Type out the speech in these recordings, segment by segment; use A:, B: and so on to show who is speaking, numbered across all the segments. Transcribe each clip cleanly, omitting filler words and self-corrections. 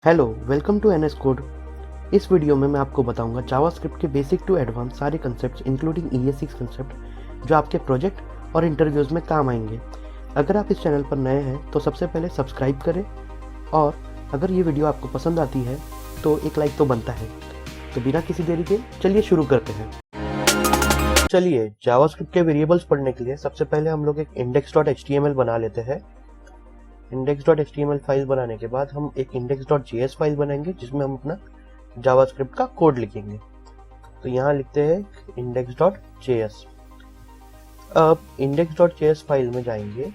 A: Hello, welcome to NS code. इस video में मैं आपको बताऊंगा जावास्क्रिप्ट के बेसिक टू एडवांस सारे कंसेप्ट्स इंक्लूडिंग ES6 कंसेप्ट जो आपके प्रोजेक्ट और इंटरव्यूज़ में काम आएंगे। अगर आप इस चैनल पर नए हैं तो सबसे पहले सब्सक्राइब करें और अगर ये वीडियो आपको पसंद आती है तो एक लाइक तो बनता है। तो बिना किसी देरी के चलिए शुरू करते हैं। चलिए जावास्क्रिप्ट के वेरिएबल्स पढ़ने के लिए सबसे पहले हम लोग एक index.html बना लेते हैं। index.html फाइल बनाने के बाद हम एक index.js फाइल बनाएंगे जिसमें हम अपना जावास्क्रिप्ट का कोड लिखेंगे। तो यहाँ लिखते हैं index.js। अब index.js फाइल में जाएंगे,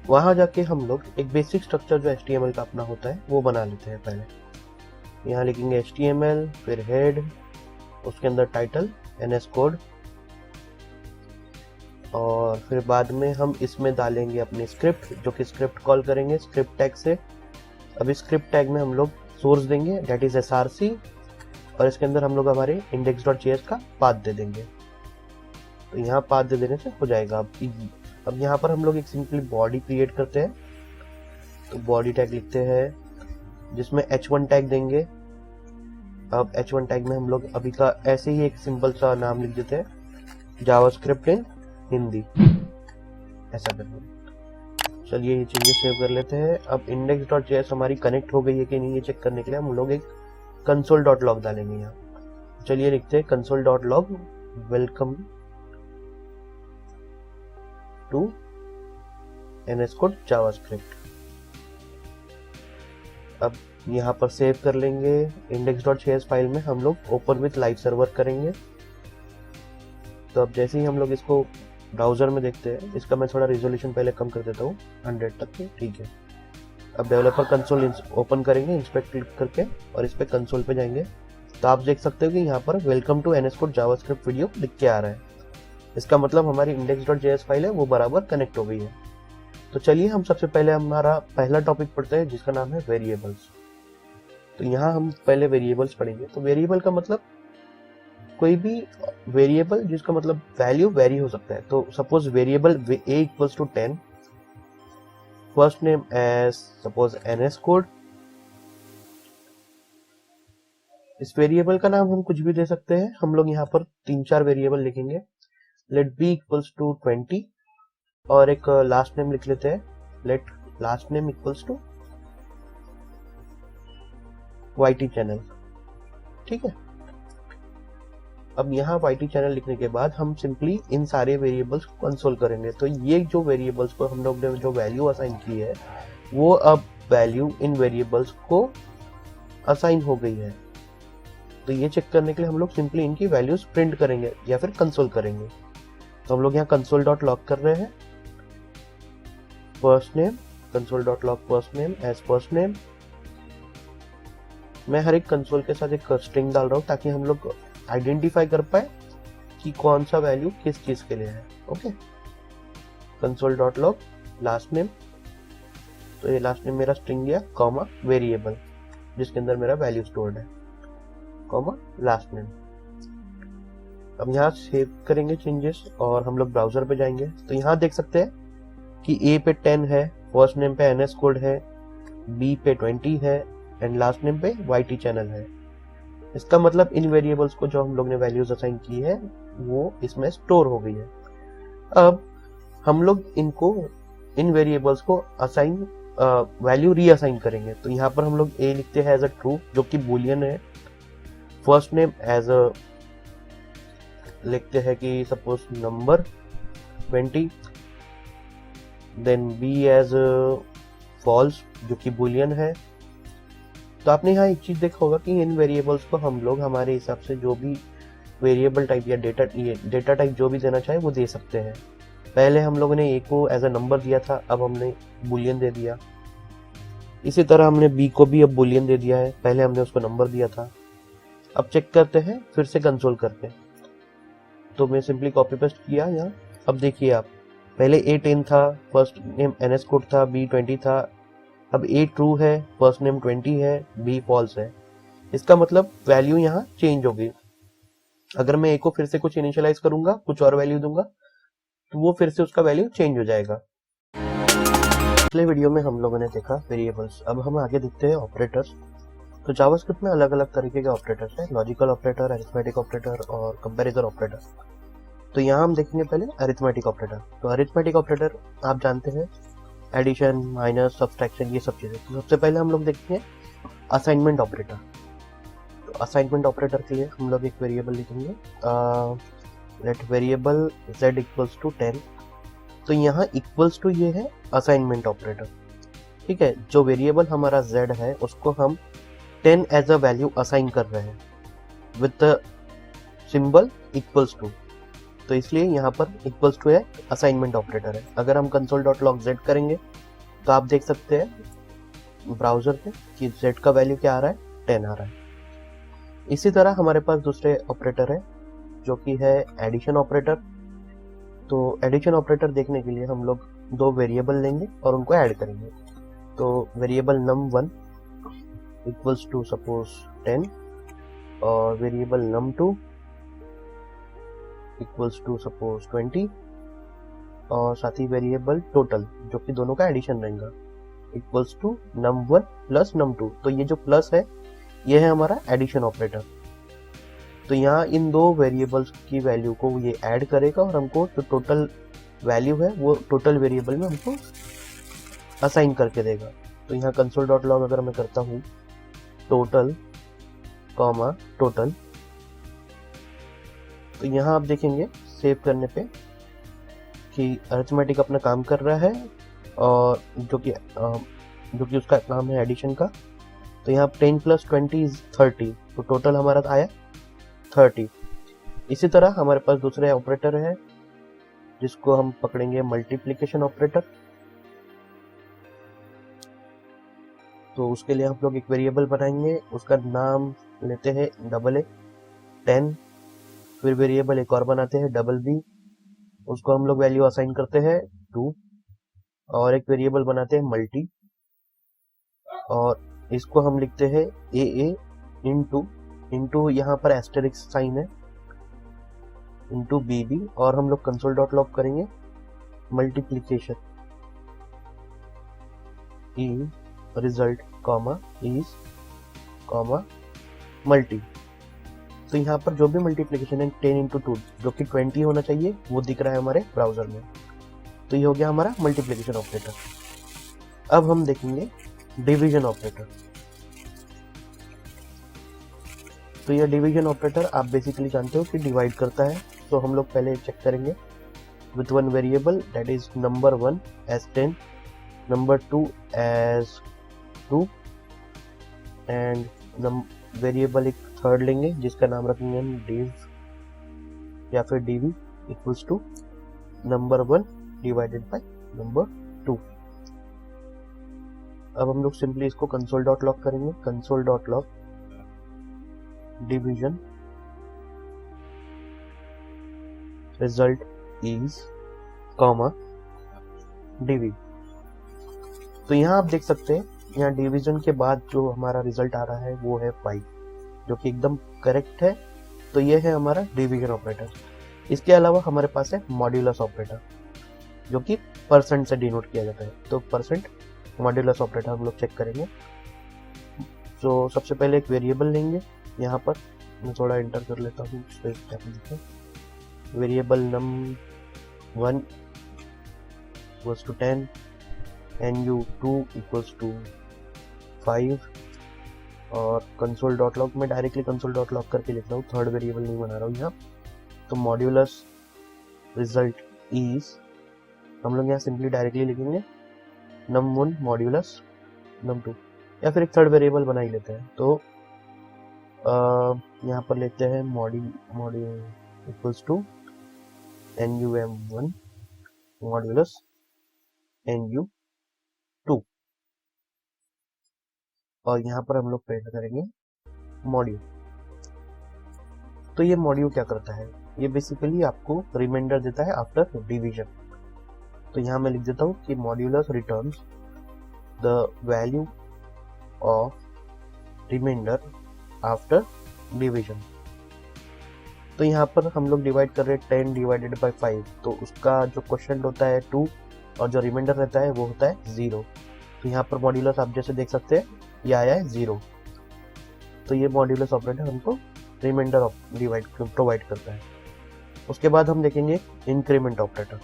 A: वहां जाके हम लोग एक बेसिक स्ट्रक्चर जो HTML का अपना होता है वो बना लेते हैं। पहले यहाँ लिखेंगे HTML, फिर हेड, उसके अंदर टाइटल NS कोड, और फिर बाद में हम इसमें डालेंगे अपनी स्क्रिप्ट जो कि स्क्रिप्ट कॉल करेंगे स्क्रिप्ट टैग से। अब इस स्क्रिप्ट टैग में हम लोग सोर्स देंगे दैट इज src, और इसके अंदर हम लोग हमारे index.js का पाथ दे देंगे। तो यहाँ पाथ दे देने से हो जाएगा। अब यहाँ पर हम लोग एक सिंपली बॉडी क्रिएट करते हैं। तो बॉडी टैग लिखते हैं जिसमें h1 टैग देंगे। अब h1 टैग में हम लोग अभी का ऐसे ही एक सिंपल सा नाम लिख देते हैं, जावास्क्रिप्ट इन हिंदी, ऐसा करके। चलिए ये चीजें सेव कर लेते हैं। अब index.js हमारी कनेक्ट हो गई है कि नहीं ये चेक करने के लिए हम लोग एक console.log डालेंगे यहाँ। चलिए लिखते हैं console.log welcome to NS code JavaScript. अब यहाँ पर सेव कर लेंगे। index.js फाइल में हम लोग ओपन विथ लाइव सर्वर करेंगे। तो अब जैसे ही हम लोग इसको ब्राउजर में देखते हैं, इसका मैं थोड़ा रिजोल्यूशन पहले कम कर देता हूँ 100 तक के, ठीक है। अब डेवलपर कंसोल ओपन करेंगे इंस्पेक्ट क्लिक करके और इस पे कंसोल पे जाएंगे। तो आप देख सकते हो कि यहाँ पर welcome to NS code JavaScript video लिख के आ रहा है। इसका मतलब हमारी index.js फाइल है वो बराबर कनेक्ट हो गई है। तो चलिए हम सबसे पहले हमारा पहला टॉपिक पढ़ते हैं जिसका नाम है वेरिएबल्स। तो यहाँ हम पहले वेरिएबल्स पढ़ेंगे। तो वेरिएबल का मतलब कोई भी वेरिएबल जिसका मतलब वैल्यू वेरी हो सकता है। तो suppose variable a equals to 10, first name as suppose NS code. इस वेरिएबल का नाम हम कुछ भी दे सकते हैं। हम लोग यहाँ पर 3-4 वेरिएबल लिखेंगे। लेट b इक्वल्स टू 20 और एक लास्ट नेम लिख लेते हैं, let last name equals to YT channel, ठीक है। अब यहाँ YT चैनल लिखने के बाद हम सिंपली इन सारे वेरिएबल्स को कंसोल करेंगे। तो ये जो वेरिएबल्स को हम लोग ने जो वैल्यू असाइन की है वो अब वैल्यू इन वेरिएबल्स को असाइन हो गई है। तो ये चेक करने के लिए हम लोग सिंपली इनकी वैल्यूज प्रिंट करेंगे या फिर कंसोल करेंगे। तो हम लोग यहाँ console.log कर रहे हैं, first name, console.log first name as first name. मैं हर एक कंसोल के साथ एक स्ट्रिंग डाल रहा हूँ ताकि हम लोग आइडेंटिफाई कर पाए कि कौन सा वैल्यू किस चीज के लिए है। ओके, console.log लास्ट नेम, तो ये लास्ट नेम मेरा स्ट्रिंग गया, कॉमा वेरिएबल जिसके अंदर मेरा वैल्यू स्टोर्ड है, कॉमा लास्ट नेम। अब यहाँ सेव करेंगे चेंजेस और हम लोग ब्राउजर पे जाएंगे। तो यहाँ देख सकते हैं कि A पे 10 है, फर्स्ट नेम पे NS कोड है, B पे 20 है एंड लास्ट नेम पे YT चैनल है। इसका मतलब इन वेरिएबल्स को जो हम लोग ने वैल्यूज असाइन की है वो इसमें स्टोर हो गई है। अब हम लोग इनको इन वेरिएबल्स को असाइन वैल्यू रीअसाइन करेंगे। तो यहाँ पर हम लोग A लिखते हैं एज अ ट्रू जो कि बूलियन है, फर्स्ट नेम एज अ लिखते हैं कि suppose number 20, then B as false जो कि बूलियन है। तो आपने यहाँ एक चीज देखा होगा कि इन वेरिएबल्स को हम लोग हमारे हिसाब से जो भी वेरिएबल टाइप या डेटा टाइप जो भी देना चाहे वो दे सकते हैं। पहले हम लोगों ने A को एज अ नंबर दिया था, अब हमने बूलियन दे दिया। इसी तरह हमने B को भी अब बूलियन दे दिया है, पहले हमने उसको नंबर दिया था। अब चेक करते हैं फिर से कंसोल करके। तो मैं सिंपली कॉपी पेस्ट किया यहाँ। अब देखिए आप, पहले A 10 था, फर्स्ट नेम NS कोड था, B 20 था। अब A ट्रू है, फर्स्ट नेम 20 है, B फॉल्स है। इसका मतलब वैल्यू यहाँ चेंज हो गई। अगर मैं A को फिर से कुछ इनिशियलाइज करूंगा, कुछ और वैल्यू दूंगा, तो वो फिर से उसका वैल्यू चेंज हो जाएगा। पिछले वीडियो में हम लोगों ने देखा वेरिएबल्स, अब हम आगे देखते हैं ऑपरेटर्स। तो जावास्क्रिप्ट में अलग अलग तरीके के ऑपरेटर्स हैं, लॉजिकल ऑपरेटर, अरिथमेटिक ऑपरेटर और कंपैरिजन ऑपरेटर। तो यहाँ हम देखेंगे पहले अरिथमेटिक ऑपरेटर। तो अरिथमेटिक ऑपरेटर आप जानते हैं एडिशन, माइनस, सब्सट्रैक्शन, ये सब चीज़ें। तो सबसे पहले हम लोग देखेंगे असाइनमेंट ऑपरेटर। तो असाइनमेंट ऑपरेटर के लिए हम लोग एक वेरिएबल लिखेंगे, let variable z equals to 10। तो यहाँ इक्वल्स टू ये है असाइनमेंट ऑपरेटर, ठीक है। जो वेरिएबल हमारा z है उसको हम 10 एज अ वैल्यू असाइन कर रहे हैं विद सिंबल इक्वल्स टू। तो इसलिए यहाँ पर इक्वल्स टू है असाइनमेंट ऑपरेटर है। अगर हम console.log z करेंगे तो आप देख सकते हैं ब्राउजर पे कि z का वैल्यू क्या आ रहा है, 10 आ रहा है। इसी तरह हमारे पास दूसरे ऑपरेटर है जो कि है एडिशन ऑपरेटर। तो एडिशन ऑपरेटर देखने के लिए हम लोग दो वेरिएबल लेंगे और उनको ऐड करेंगे। तो variable num1 equals to suppose 10 और variable num2 equals to suppose 20 और साथ ही वेरिएबल टोटल जो कि दोनों का एडिशन रहेगा equals to num1 plus num2। तो ये जो प्लस है ये है हमारा एडिशन ऑपरेटर। तो यहाँ इन दो वेरिएबल्स की वैल्यू को ये ऐड करेगा और हमको जो टोटल वैल्यू है वो टोटल वेरिएबल में हमको असाइन करके देगा। तो यहाँ console.log अगर मैं करता हूँ टोटल कॉमा टोटल, तो यहाँ आप देखेंगे सेव करने पे कि अरिथमेटिक अपना काम कर रहा है और जो कि उसका काम है एडिशन का। तो यहाँ 10 प्लस 20 इज 30, तो टोटल हमारा आया 30। इसी तरह हमारे पास दूसरे ऑपरेटर है जिसको हम पकड़ेंगे मल्टीप्लिकेशन ऑपरेटर। तो उसके लिए हम लोग एक वेरिएबल बनाएंगे, उसका नाम लेते हैं AA 10। फिर वेरिएबल एक और बनाते हैं BB, उसको हम लोग वैल्यू असाइन करते हैं 2 और एक वेरिएबल बनाते हैं मल्टी और इसको हम लिखते हैं AA इंटू यहाँ पर एस्टेरिक्स साइन है इंटू BB और हम लोग console.log करेंगे multiplication result comma is comma multi. तो यहाँ पर जो भी मल्टीप्लिकेशन है 10 इंटू 2 जो कि 20 होना चाहिए वो दिख रहा है हमारे ब्राउजर में। तो ये हो गया हमारा मल्टीप्लिकेशन ऑपरेटर। अब हम देखेंगे डिवीजन ऑपरेटर। तो यह डिवीजन ऑपरेटर आप बेसिकली जानते हो कि डिवाइड करता है। तो हम लोग पहले चेक करेंगे with one variable that is number 1 as 10, number 2 as 2 and variable एक थर्ड लेंगे जिसका नाम रखेंगे हम div या फिर dv equals to number 1 divided by number 2। अब हम लोग सिंपली इसको console.log करेंगे, console.log division result is comma dv। तो यहाँ आप देख सकते हैं यहाँ डिवीजन के बाद जो हमारा रिजल्ट आ रहा है वो है 5 जो कि एकदम करेक्ट है। तो ये है हमारा डिवीजन ऑपरेटर। इसके अलावा हमारे पास है मॉड्यूलस ऑपरेटर जो कि परसेंट से डिनोट किया जाता है। तो परसेंट मॉड्यूलस ऑपरेटर हम लोग चेक करेंगे। तो सबसे पहले एक वेरिएबल लेंगे, यहाँ पर मैं थोड़ा एंटर कर लेता हूँ variable num1 equals to 10 nu2 equals to 5 और console.log में डायरेक्टली console.log करके लिख रहा हूँ, थर्ड वेरिएबल नहीं बना रहा हूँ यहाँ। तो मॉड्यूलस रिजल्ट इज हम लोग यहाँ सिंपली डायरेक्टली लिखेंगे num1 मॉड्यूलस num2 या फिर एक थर्ड वेरिएबल बना ही लेते हैं। तो यहाँ पर लेते हैं module equals to num1 modulus nu2 और यहाँ पर हम लोग प्रिंट करेंगे मॉड्यूल। तो ये मॉड्यूल क्या करता है, ये बेसिकली आपको रिमाइंडर देता है आफ्टर डिवीजन। तो यहाँ मैं लिख देता हूँ कि modulus returns the value of remainder after division. तो यहाँ पर हम लोग डिवाइड कर रहे हैं 10 डिवाइडेड बाय 5, तो उसका जो क्वेश्चन होता है 2 और जो रिमाइंडर रहता है वो होता है 0। तो यहाँ पर मॉड्यूलस आप जैसे देख सकते हैं ये आया है 0। तो ये मॉड्यूलस ऑपरेटर हमको रिमाइंडर डिवाइड प्रोवाइड करता है। उसके बाद हम देखेंगे इंक्रीमेंट ऑपरेटर।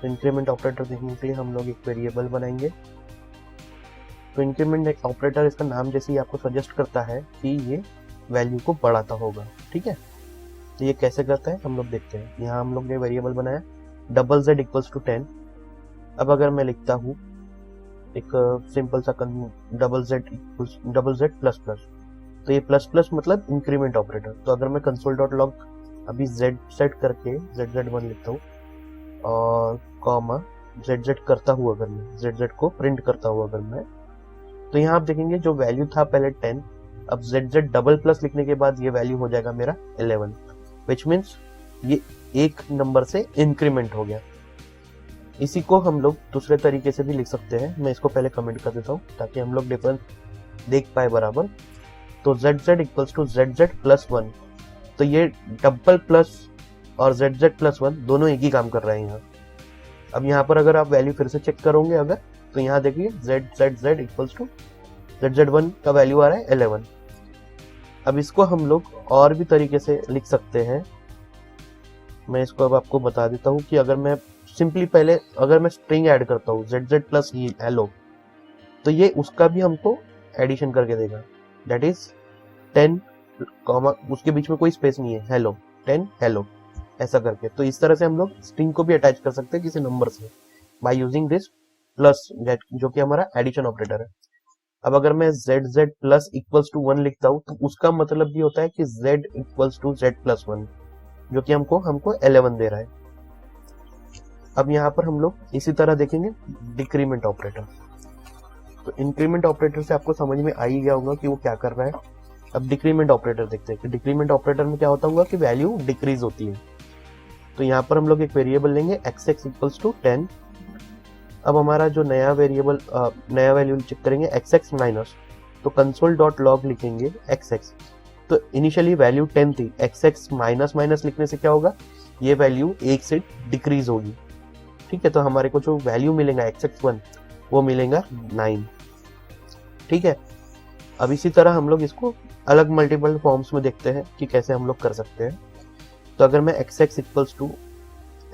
A: तो इंक्रीमेंट ऑपरेटर देखने के लिए हम लोग एक वेरिएबल बनाएंगे। तो इंक्रीमेंट ऑपरेटर, इसका नाम जैसे ही आपको सजेस्ट करता है कि ये वैल्यू को बढ़ाता होगा, ठीक है। तो ये कैसे करता है हम लोग देखते हैं। यहाँ हम लोग ने वेरिएबल बनाया डबल जेड इक्वल्स टू 10। अब अगर मैं लिखता हूँ एक सिंपल सा डबल जेड प्लस प्लस, तो ये प्लस प्लस मतलब इंक्रीमेंट ऑपरेटर। तो अगर मैं कंसोल डॉट लॉग अभी जेड सेट करके ZZ1 लिखता हूँ और कॉमा ZZ करता हूँ, अगर मैं ZZ को प्रिंट करता हूँ अगर मैं, तो यहाँ आप देखेंगे जो वैल्यू था पहले 10, अब ZZ डबल प्लस लिखने के बाद ये वैल्यू हो जाएगा मेरा 11, विच मीन्स ये एक नंबर से इंक्रीमेंट हो गया। इसी को हम लोग दूसरे तरीके से भी लिख सकते हैं। मैं इसको पहले कमेंट कर देता हूँ ताकि हम लोग डिफरेंस देख पाए बराबर। तो ZZ equals to ZZ plus 1, तो ये डबल प्लस और ZZ प्लस 1 दोनों एक ही काम कर रहे हैं यहाँ। अब यहाँ पर अगर आप वैल्यू फिर से चेक करोगे अगर, तो यहाँ देखिए ZZ इक्वल्स टू ZZ1 का वैल्यू आ रहा है 11। अब इसको हम लोग और भी तरीके से लिख सकते हैं। मैं इसको अब आपको बता देता हूँ कि अगर मैं सिंपली पहले अगर मैं स्ट्रिंग ऐड करता हूँ ZZ प्लस हेलो, तो ये उसका भी हमको एडिशन करके देगा। दैट इज 10 कॉमा, उसके बीच में कोई स्पेस नहीं है, हेलो 10 हेलो ऐसा करके। तो इस तरह से हम लोग स्ट्रिंग को भी अटैच कर सकते हैं किसी नंबर से बाय यूजिंग दिस प्लस, जो कि हमारा एडिशन ऑपरेटर है। अब अगर मैं ZZ प्लस इक्वल्स टू 1 लिखता हूँ तो उसका मतलब भी होता है कि Z equals to Z plus 1, जो कि हमको 11 दे रहा है। अब यहाँ पर हम लोग इसी तरह देखेंगे डिक्रीमेंट ऑपरेटर। तो इंक्रीमेंट ऑपरेटर से आपको समझ में आ ही गया होगा कि वो क्या कर रहा है। अब डिक्रीमेंट ऑपरेटर देखते हैं कि डिक्रीमेंट ऑपरेटर में क्या होता होगा कि वैल्यू डिक्रीज होती है। तो यहाँ पर हम लोग एक वेरिएबल लेंगे xx इक्वल्स टू 10। अब हमारा जो नया वैल्यू चेक करेंगे xx माइनस, तो कंसोल डॉट लॉग लिखेंगे xx। तो इनिशियली वैल्यू 10 थी, xx माइनस माइनस लिखने से क्या होगा, ये वैल्यू 1 से डिक्रीज होगी, ठीक है। तो हमारे को जो वैल्यू मिलेगा xx1 वो मिलेगा 9, ठीक है। अब इसी तरह हम लोग इसको अलग मल्टीपल फॉर्म्स में देखते हैं कि कैसे हम लोग कर सकते हैं। तो अगर मैं xx equals to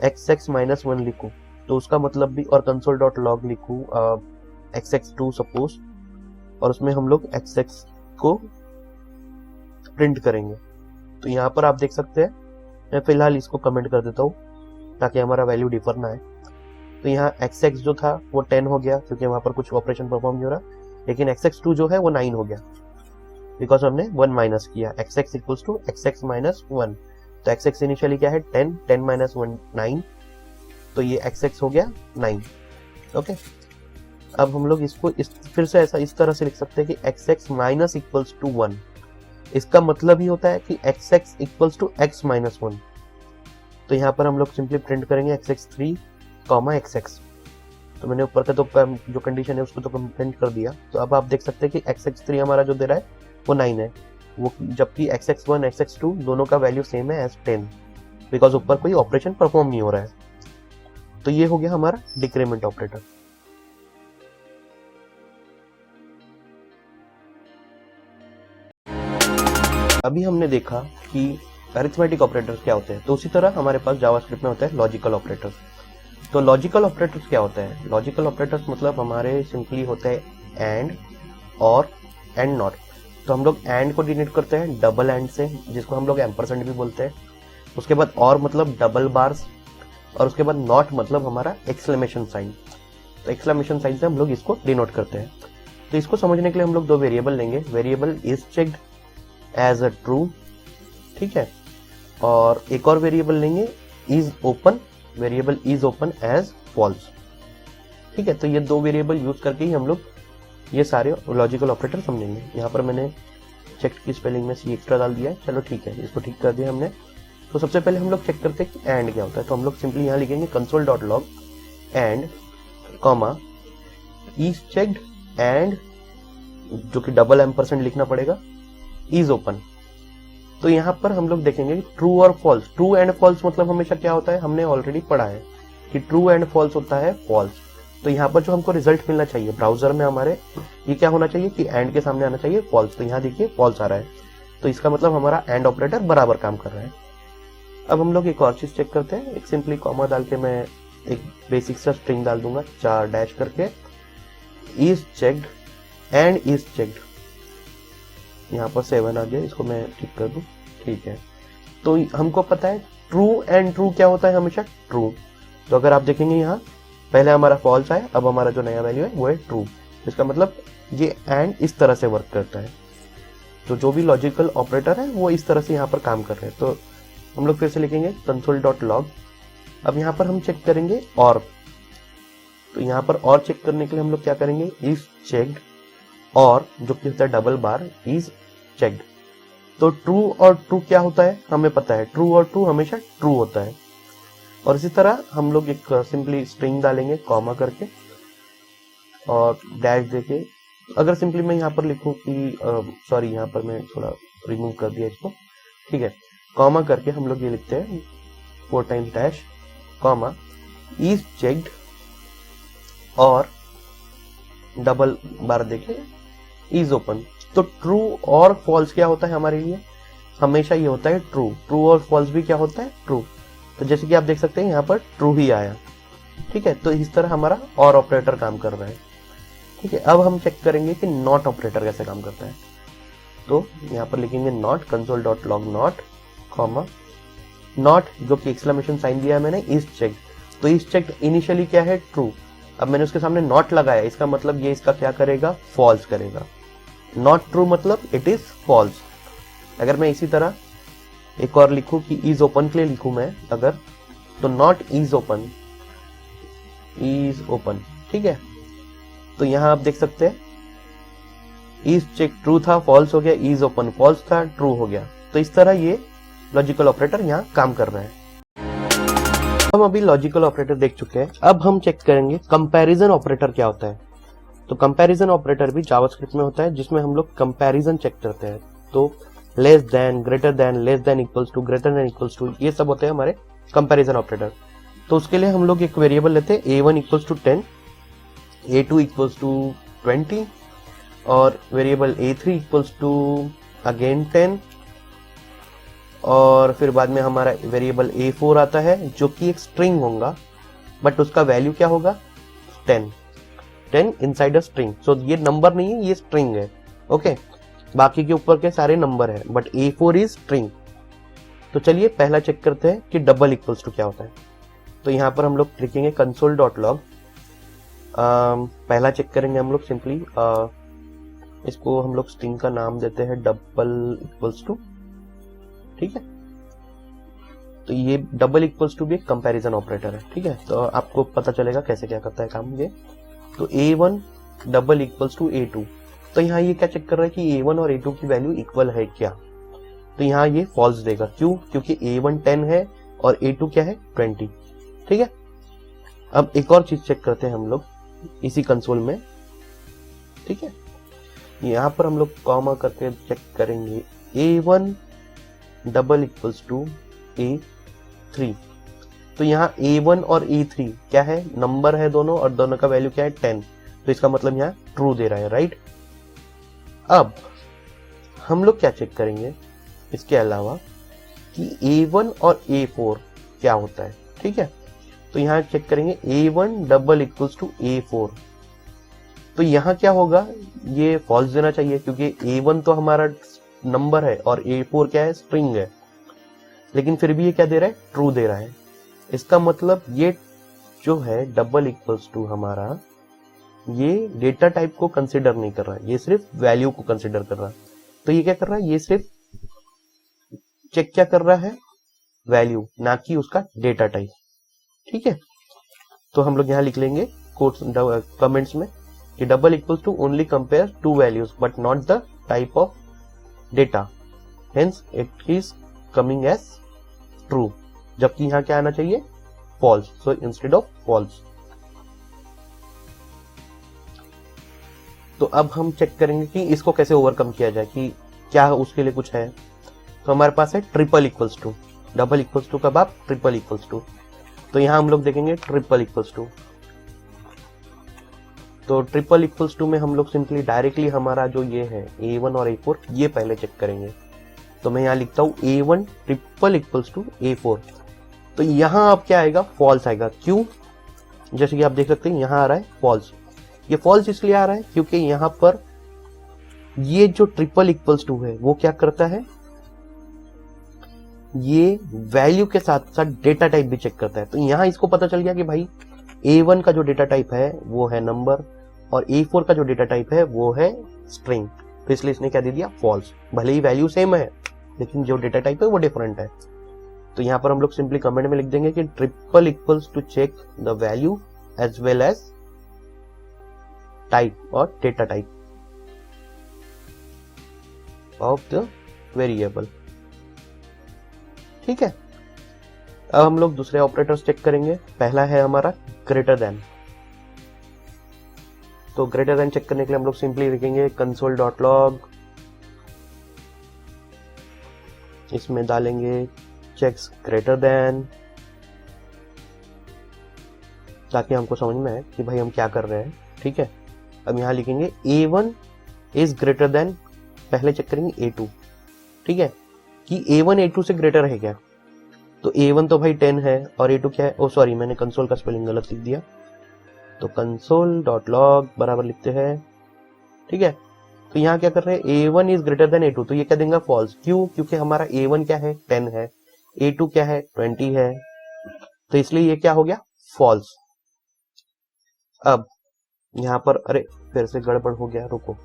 A: xx minus 1 लिखूं, तो उसका मतलब भी, और कंसोल डॉट लॉग लिखूं xx2 सपोज, और उसमें हम लोग xx को प्रिंट करेंगे। तो यहाँ पर आप देख सकते हैं, मैं फिलहाल इसको कमेंट कर देता हूँ ताकि हमारा वैल्यू डिफर ना है। तो यहाँ xx जो था वो 10 हो गया क्योंकि वहां पर कुछ ऑपरेशन परफॉर्म नहीं हो रहा, लेकिन xx2 जो है वो 9 हो गया बिकॉज हमने 1 माइनस किया। xx equals to xx minus 1, तो xx इनिशियली क्या है 10, 10 माइनस 1 9, तो ये xx हो गया 9, ओके। अब हम लोग इसको फिर से इस तरह से लिख सकते हैं कि xx माइनस इक्वल्स टू 1। इसका मतलब ही होता है कि xx equals to x minus 1। तो यहाँ पर हम लोग सिंपली प्रिंट करेंगे xx3 कॉमा xx। तो मैंने ऊपर का तो जो कंडीशन है उसको तो प्रिंट कर दिया। तो अब आप देख सकते हैं कि xx3 हमारा जो दे रहा है वो 9 है, वो जबकि xx1 xx2 दोनों का वैल्यू सेम है एज 10 बिकॉज ऊपर कोई ऑपरेशन परफॉर्म नहीं हो रहा है। तो ये हो गया हमारा डिक्रीमेंट ऑपरेटर। अभी हमने देखा कि अरिथमेटिक ऑपरेटर्स क्या होते हैं, तो उसी तरह हमारे पास जावास्क्रिप्ट में होता है लॉजिकल ऑपरेटर्स। तो लॉजिकल ऑपरेटर्स क्या होता है, लॉजिकल ऑपरेटर्स मतलब हमारे सिंपली होते हैं एंड और एंड नॉट। तो हम लोग एंड को डिनोट करते हैं डबल एंड से, जिसको हम लोग एम्परसेंड भी बोलते हैं। उसके बाद और मतलब डबल बार्स, और उसके बाद नॉट मतलब हमारा एक्सक्लेमेशन साइन। तो एक्सक्लेमेशन साइन से हम लोग इसको डिनोट करते हैं। तो इसको समझने के लिए हम लोग दो वेरिएबल लेंगे, variable is checked as a true, ठीक है, और एक और वेरिएबल लेंगे is open, variable is open as false, ठीक है। तो ये दो वेरिएबल यूज करके ही हम लोग ये सारे लॉजिकल ऑपरेटर समझेंगे। यहाँ पर मैंने चेक की स्पेलिंग में सी एक्स्ट्रा डाल दिया है, चलो ठीक है, इसको ठीक कर दिया हमने। तो सबसे पहले हम लोग चेक करते हैं कि एंड क्या होता है। तो हम लोग सिंपली यहाँ लिखेंगे console dot log and comma is checked and, जो कि डबल एम्परसेंड लिखना पड़ेगा, इज ओपन। तो यहाँ पर हम लोग देखेंगे ट्रू और फॉल्स। ट्रू एंड फॉल्स मतलब हमेशा क्या होता है, हमने ऑलरेडी पढ़ा है कि ट्रू एंड फॉल्स होता है फॉल्स, तो यहाँ पर जो हमको रिजल्ट मिलना चाहिए ब्राउजर में हमारे, ये क्या होना चाहिए कि एंड के सामने आना चाहिए फॉल्स। तो यहाँ देखिए फॉल्स आ रहा है, तो इसका मतलब हमारा एंड ऑपरेटर बराबर काम कर रहा है। अब हम लोग एक और चीज चेक करते हैं। एक सिंपली कॉमा डाल के मैं एक बेसिक सा स्ट्रिंग डाल दूंगा 4 डैश करके, is checked and is checked. यहाँ पर 7 आ गया, इसको मैं ठीक कर दूं, ठीक है। तो हमको पता है ट्रू एंड ट्रू क्या होता है, हमेशा ट्रू। तो अगर आप देखेंगे यहाँ पहले हमारा फॉल्स आया, अब हमारा जो नया वैल्यू है वो है ट्रू। इसका मतलब ये एंड इस तरह से वर्क करता है। तो जो भी लॉजिकल ऑपरेटर है वो इस तरह से यहाँ पर काम कर रहे हैं। तो हम लोग फिर से लिखेंगे console.log। अब यहाँ पर हम चेक करेंगे और, तो यहाँ पर और चेक करने के लिए हम लोग क्या करेंगे, इज चेक्ड और जो कि होता है डबल बार इज चेक्ड। तो ट्रू और ट्रू क्या होता है हमें पता है, ट्रू और ट्रू हमेशा ट्रू होता है। और इसी तरह हम लोग एक सिंपली स्ट्रिंग डालेंगे कॉमा करके और डैश देके। अगर सिंपली मैं यहाँ पर लिखूं कि सॉरी, यहाँ पर मैं थोड़ा रिमूव कर दिया इसको, ठीक है। कॉमा करके हम लोग ये लिखते हैं 4 times dash comma is checked और डबल बार देके इज ओपन। तो ट्रू और फॉल्स क्या होता है हमारे लिए, हमेशा ये होता है ट्रू। ट्रू और फॉल्स भी क्या होता है, ट्रू। तो जैसे कि आप देख सकते हैं यहाँ पर ट्रू ही आया, ठीक है। तो इस तरह हमारा और ऑपरेटर काम कर रहा है, ठीक है। अब हम चेक करेंगे कि नॉट ऑपरेटर कैसे काम करता है। तो यहाँ पर लिखेंगे not console.log not comma not, जो कि एक्सक्लेमेशन साइन दिया है मैंने, इज चेक्ड। तो इज चेक्ड इनिशियली क्या है, ट्रू। अब मैंने उसके सामने नॉट लगाया, इसका मतलब ये इसका क्या करेगा, फॉल्स करेगा। नॉट ट्रू मतलब इट इज फॉल्स। अगर मैं इसी तरह एक और लिखूं कि इज ओपन के लिए लिखूं मैं अगर, तो not is open, is open, ठीक है। तो यहां आप देख सकते हैं इज चेक ट्रू था, फॉल्स हो गया, इज ओपन फॉल्स था, ट्रू हो गया। तो इस तरह ये लॉजिकल ऑपरेटर यहाँ काम कर रहे हैं। हम अभी लॉजिकल ऑपरेटर देख चुके हैं। अब हम चेक करेंगे कंपैरिजन ऑपरेटर क्या होता है। तो कंपैरिजन ऑपरेटर भी जावास्क्रिप्ट में होता है, जिसमें हम लोग कंपैरिजन चेक करते हैं। तो less than, greater than, less than equals to, greater than equals to, ये सब होते हैं हमारे कंपैरिजन ऑपरेटर। तो उसके लिए हम लोग एक वेरिएबल लेते हैं a1 equals to 10, a2 equals to 20 और variable a3 equals to again 10 और फिर बाद में हमारा वेरिएबल a4 आता है जो कि एक स्ट्रिंग होगा, बट उसका वैल्यू क्या होगा, 10 इनसाइड अ स्ट्रिंग। सो ये नंबर नहीं है, ये स्ट्रिंग है, ओके। बाकी के ऊपर के सारे नंबर है, बट a4 इज स्ट्रिंग। तो चलिए पहला चेक करते हैं कि डबल इक्वल्स टू क्या होता है। तो यहाँ पर हम लोग लिखेंगे console.log। पहला चेक करेंगे हम लोग सिंपली, इसको हम लोग स्ट्रिंग का नाम देते हैं डबल इक्वल्स टू, ठीक है। तो ये डबल इक्वल्स टू भी एक कंपैरिजन ऑपरेटर है, ठीक है। तो आपको पता चलेगा कैसे क्या करता है काम ये। तो a1 double equals to a2। तो यहाँ ये क्या चेक कर रहा है कि a1 और a2 की वैल्यू इक्वल है क्या। तो यहाँ ये फॉल्स देगा, क्यों, क्योंकि a1 10 है और a2 क्या है 20, ठीक है। अब एक और चीज चेक करते हैं हम लोग इसी कंसोल में, ठीक है। यहाँ पर हम लोग कॉमा करके चेक करेंगे a1 double equals to a3। तो यहाँ a1 और a3 क्या है, नंबर है दोनों, और दोनों का वैल्यू क्या है 10। तो इसका मतलब यहाँ ट्रू दे रहा है, राइट। अब हम लोग क्या चेक करेंगे इसके अलावा कि a1 और a4 क्या होता है, ठीक है। तो यहाँ चेक करेंगे a1 double equals to a4। तो यहाँ क्या होगा, ये फॉल्स देना चाहिए क्योंकि a1 तो हमारा नंबर है और a4 क्या है, स्ट्रिंग है। लेकिन फिर भी ये क्या दे रहा है, ट्रू दे रहा है। इसका मतलब ये जो है डबल इक्वल्स टू हमारा, ये डेटा टाइप को कंसिडर नहीं कर रहा है, ये सिर्फ वैल्यू को कंसिडर कर रहा है। तो ये क्या कर रहा है, ये सिर्फ चेक क्या कर रहा है, वैल्यू, ना कि उसका डेटा टाइप, ठीक है। तो हम लोग यहाँ लिख लेंगे कोट्स कमेंट्स में कि double equals to only compare to values but not the type of data, hence it is coming as true. जबकि यहाँ क्या आना चाहिए, false. So instead of false. तो अब हम चेक करेंगे कि इसको कैसे ओवरकम किया जाए, कि क्या उसके लिए कुछ है। तो हमारे पास है triple equals to. Double equals to का बाद ट्रिपल इक्वल्स टू। तो यहाँ हम लोग देखेंगे ट्रिपल इक्वल्स टू। तो ट्रिपल इक्वल्स टू में हम लोग सिंपली डायरेक्टली हमारा जो ये है A1 और A4 ये पहले चेक करेंगे। तो मैं यहाँ लिखता हूँ A1 triple equals to A4। तो यहाँ अब क्या आएगा, फॉल्स आएगा। क्यों? जैसे कि आप देख सकते हैं यहाँ आ रहा है फॉल्स। ये फॉल्स इसलिए आ रहा है क्योंकि यहाँ पर ये जो ट्रिपल इक्वल्स टू है वो क्या करता है, ये वैल्यू के साथ साथ डेटा टाइप भी चेक करता है। तो यहाँ इसको पता चल गया कि भाई A1 का जो डेटा टाइप है वो है नंबर और A4 का जो डेटा टाइप है वो है स्ट्रिंग। तो इसलिए इसने क्या दे दिया, फॉल्स। भले ही वैल्यू सेम है लेकिन जो डेटा टाइप है वो डिफरेंट है। तो यहाँ पर हम लोग सिंपली कमेंट में लिख देंगे कि triple equals to check the value as well as type और data type of the variable. ठीक है, अब हम लोग दूसरे ऑपरेटर्स चेक करेंगे। पहला है हमारा ग्रेटर देन। तो ग्रेटर देन चेक करने के लिए हम लोग सिंपली लिखेंगे कंसोल डॉट लॉग, इसमें डालेंगे चेक्स ग्रेटर देन, ताकि हमको समझ में आए कि भाई हम क्या कर रहे हैं। ठीक है, अब यहां लिखेंगे A1 इज ग्रेटर देन, पहले चेक करेंगे A2। ठीक है, कि A1 A2 से ग्रेटर है क्या। तो A1 तो भाई 10 है और A2 क्या है, ओ सॉरी मैंने कंसोल का स्पेलिंग गलत लिख दिया। तो कंसोल डॉट लॉग बराबर लिखते हैं। ठीक है, तो यहाँ क्या कर रहे हैं, A1 is greater then A2। तो ये क्या देंगे, फॉल्स। क्यों? क्योंकि हमारा A1 क्या है, 10 है, A2 क्या है, 20 है। तो इसलिए ये क्या हो गया, फॉल्स। अब यहाँ पर अरे फिर से गड़बड़ हो गया, रुको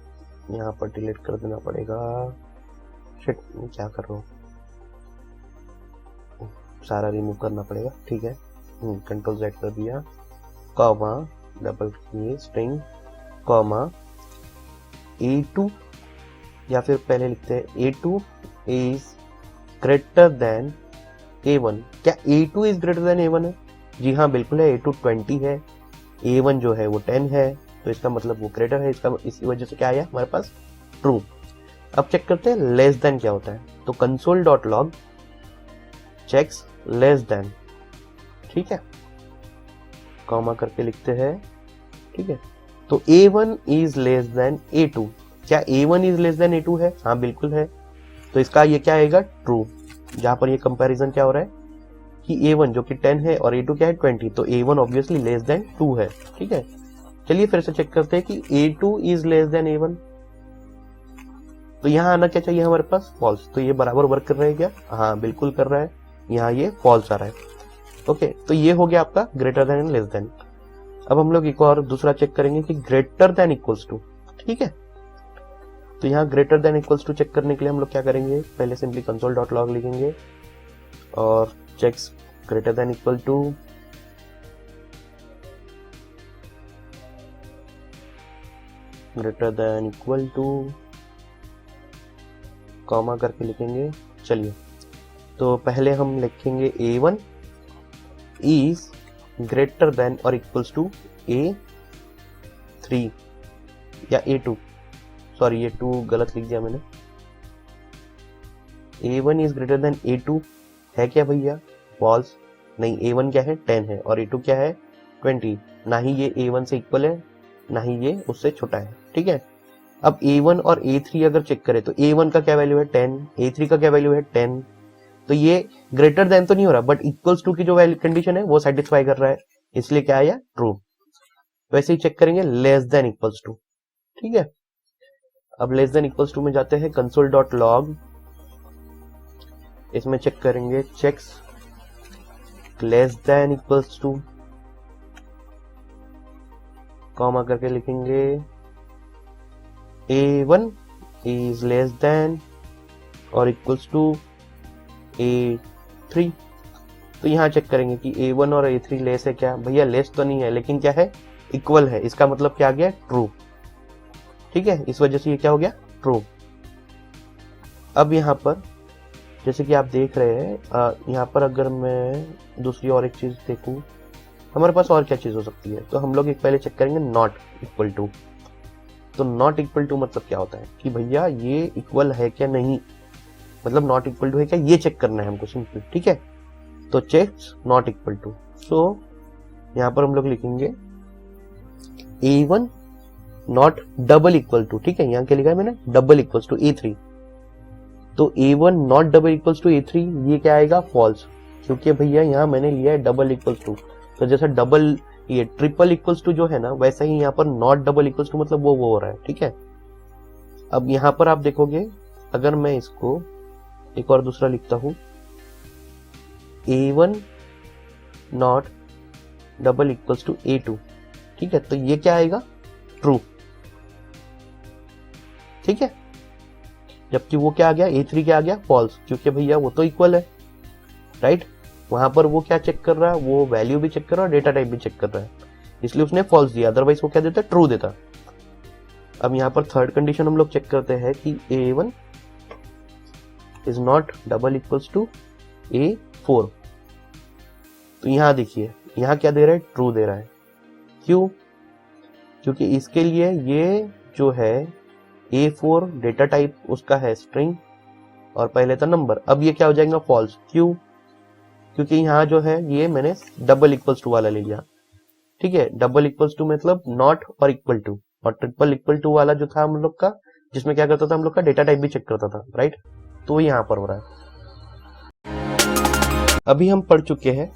A: यहाँ पर डिलीट कर देना पड़ेगा। शिट, क्या कर रहा हूँ, सारा रिमूव करना पड़ेगा। ठीक है, कंट्रोल Z कर दिया, comma double string comma A2, या फिर पहले लिखते हैं A2 is greater then A1। क्या A2 is greater then A1 है? जी हाँ बिल्कुल है, A2 20 है, A1 जो है वो 10 है, तो इसका मतलब वो ग्रेटर है। इसका इसी वजह से क्या आया हमारे पास, ट्रू। अब चेक करते हैं लेस देन क्या होता है। तो console dot log checks less than. ठीक है, कॉमा करके लिखते हैं। ठीक है, तो A1 is less then A2। क्या A1 is less then A2 है? हाँ बिल्कुल है, तो इसका ये क्या आएगा, ट्रू। जहां पर ये कंपैरिजन क्या हो रहा है कि A1 जो कि 10 है और A2 क्या है, 20, तो A1 ऑब्वियसली लेस देन 2 है। ठीक है, चलिए फिर से चेक करते हैं कि A2 is less then A1। तो यहाँ आना क्या चाहिए हमारे पास, फॉल्स। तो ये बराबर वर्क कर रहा है क्या? हाँ बिल्कुल कर रहा है, यहाँ ये फॉल्स आ रहा है। ओके, तो ये हो गया आपका greater than and less than. अब हम लोग एक और दूसरा चेक करेंगे कि ग्रेटर देन इक्वल्स टू। ठीक है, तो यहाँ greater than equals to check करने के लिए हम लोग क्या करेंगे, पहले सिंपली कंसोल डॉट लॉग लिखेंगे और checks greater than equal to greater than equal to comma करके लिखेंगे। चलिए, तो पहले हम लिखेंगे A1 इज ग्रेटर देन और इक्वल्स टू A3 या A2, सॉरी ये 2 गलत लिख दिया मैंने। A1 is greater then A2 है क्या भैया, फॉल्स। नहीं, A1 क्या है, 10 है और A2 क्या है, 20। ना ही ये A1 से इक्वल है ना ही ये उससे छोटा है। ठीक है, अब A1 और A3 अगर चेक करें तो A1 का क्या वैल्यू है, 10, A3 का क्या वैल्यू है, 10। तो ये ग्रेटर देन तो नहीं हो रहा, बट इक्वल्स टू की जो वैल्यू कंडीशन है वो सेटिस्फाई कर रहा है, इसलिए क्या आया, ट्रू। वैसे ही चेक करेंगे लेस देन इक्वल्स टू। ठीक है, अब लेस देन इक्वल्स टू में जाते हैं, कंसोल डॉट लॉग, इसमें चेक करेंगे checks less than equals to, comma करके लिखेंगे A1 इज लेस देन और इक्वल्स टू A3। तो यहां चेक करेंगे कि A1 और A3 लेस है क्या, भैया लेस तो नहीं है लेकिन क्या है, इक्वल है। इसका मतलब क्या आ गया, ट्रू। ठीक है, इस वजह से ये क्या हो गया, ट्रू। अब यहाँ पर जैसे कि आप देख रहे हैं, यहाँ पर अगर मैं दूसरी और एक चीज देखूं, हमारे पास और क्या चीज हो सकती है। तो हम लोग एक पहले चेक करेंगे नॉट इक्वल टू। तो नॉट इक्वल टू मतलब क्या होता है कि भैया ये इक्वल है क्या नहीं, मतलब नॉट इक्वल टू है क्या, ये चेक करना है हमको सिंपली। ठीक है, तो चेक्स नॉट इक्वल टू। सो यहाँ पर हम लोग लिखेंगे A1 not double equal to, ठीक है, यहाँ क्या लिखा है मैंने, डबल इक्वल्स टू A3, तो A1 not double equals to A3, ये क्या आएगा, फॉल्स, क्योंकि भैया यहाँ मैंने लिया है डबल इक्वल्स टू, तो जैसा डबल ये ट्रिपल इक्वल्स टू जो है ना, वैसा ही यहाँ पर नॉट डबल इक्वल्स टू मतलब वो हो रहा है, ठीक है। अब यहाँ पर आप देखोगे, अगर मैं इसको एक और दूसरा लिखता हूं, A1 not double equals to A2, ठीक है, तो ये क्या आएगा, ट्रू, ठीक है, जबकि वो क्या आ गया, A3 क्या आ गया, फॉल्स, क्योंकि भैया वो तो इक्वल है, राइट। वहां पर वो क्या चेक कर रहा है, वो वैल्यू भी चेक कर रहा है, डेटा टाइप भी चेक कर रहा है, इसलिए उसने फॉल्स दिया, अदरवाइज वो क्या देता, ट्रू देता। अब यहाँ पर थर्ड कंडीशन हम लोग चेक करते हैं कि A1 is not double equals to A4, तो यहां देखिए, यहां क्या दे रहा है, ट्रू दे रहा है, क्यों, क्योंकि इसके लिए ये जो है A4 डेटा टाइप उसका है स्ट्रिंग और पहले था नंबर, अब ये क्या हो जाएगा, फॉल्स, क्यों, क्योंकि यहाँ जो है ये मैंने डबल इक्वल्स टू वाला ले लिया, ठीक है, डबल इक्वल्स टू मतलब नॉट और इक्वल टू, और ट्रिपल इक्वल टू वाला जो था हम लोग का, जिसमें क्या करता था हम लोग का, डेटा टाइप भी चेक करता था, राइट, तो यहाँ पर हो रहा है। अभी हम पढ़ चुके हैं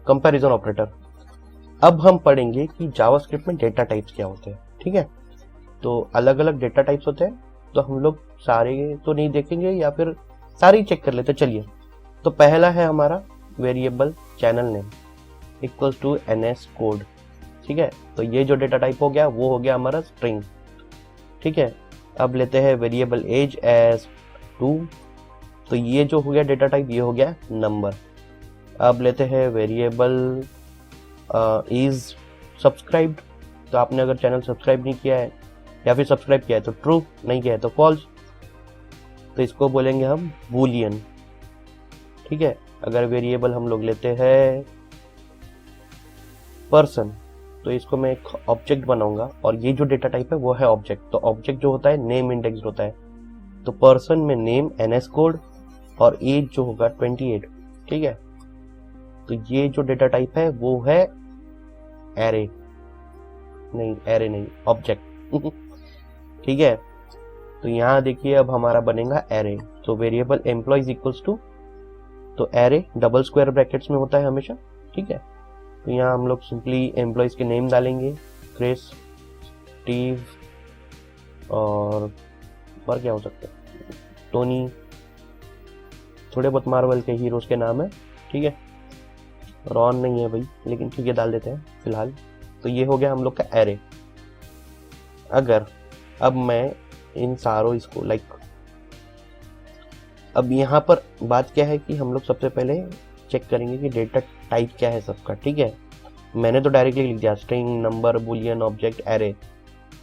A: कंपैरिजन ऑपरेटर, अब हम पढ़ेंगे कि जावास्क्रिप्ट में डेटा टाइप्स क्या होते हैं, ठीक है। तो अलग अलग डेटा टाइप्स होते हैं, तो हम लोग सारे तो नहीं देखेंगे या फिर सारे ही चेक कर लेते, चलिए। तो पहला है हमारा variable channel name equals to NS code, ठीक है, तो ये जो डेटा टाइप हो गया वो हो गया हमारा स्ट्रिंग, ठीक है। अब लेते हैं वेरिएबल एज एज 2, तो ये जो हो गया डेटा टाइप ये हो गया नंबर। अब लेते हैं वेरिएबल इज सब्सक्राइब्ड, तो आपने अगर चैनल सब्सक्राइब नहीं किया है या फिर सब्सक्राइब किया है तो ट्रू, नहीं किया है तो फॉल्स, तो इसको बोलेंगे हम बूलियन, ठीक है। अगर वेरिएबल हम लोग लेते हैं पर्सन, तो इसको मैं एक ऑब्जेक्ट बनाऊंगा और ये जो डेटा टाइप है वो है ऑब्जेक्ट, तो ऑब्जेक्ट जो होता है नेम इंडेक्स होता है, तो पर्सन में नेम NS कोड और एज जो होगा 28, ठीक है। तो ये जो डेटा टाइप है वो है एरे नहीं ऑब्जेक्ट ठीक है। तो यहाँ देखिए अब हमारा बनेगा एरे, तो वेरिएबल एम्प्लॉइज इक्वल्स टू, तो एरे डबल स्क्वायर ब्रैकेट्स में होता है हमेशा, ठीक है। तो यहाँ हम लोग सिंपली एम्प्लॉइज के नेम डालेंगे, क्रिस, स्टीव और क्या हो सकता है, टोनी, थोड़े बहुत मार्वल के हीरोज के नाम है, ठीक है। रॉन नहीं है भाई, लेकिन ठीक है डाल देते हैं फिलहाल। तो ये हो गया हम लोग का एरे। अगर अब मैं इन सारों इसको अब यहाँ पर बात क्या है कि हम लोग सबसे पहले चेक करेंगे कि डेटा टाइप क्या है सबका, ठीक है। मैंने तो डायरेक्टली लिख दिया string, number, Boolean, object, array,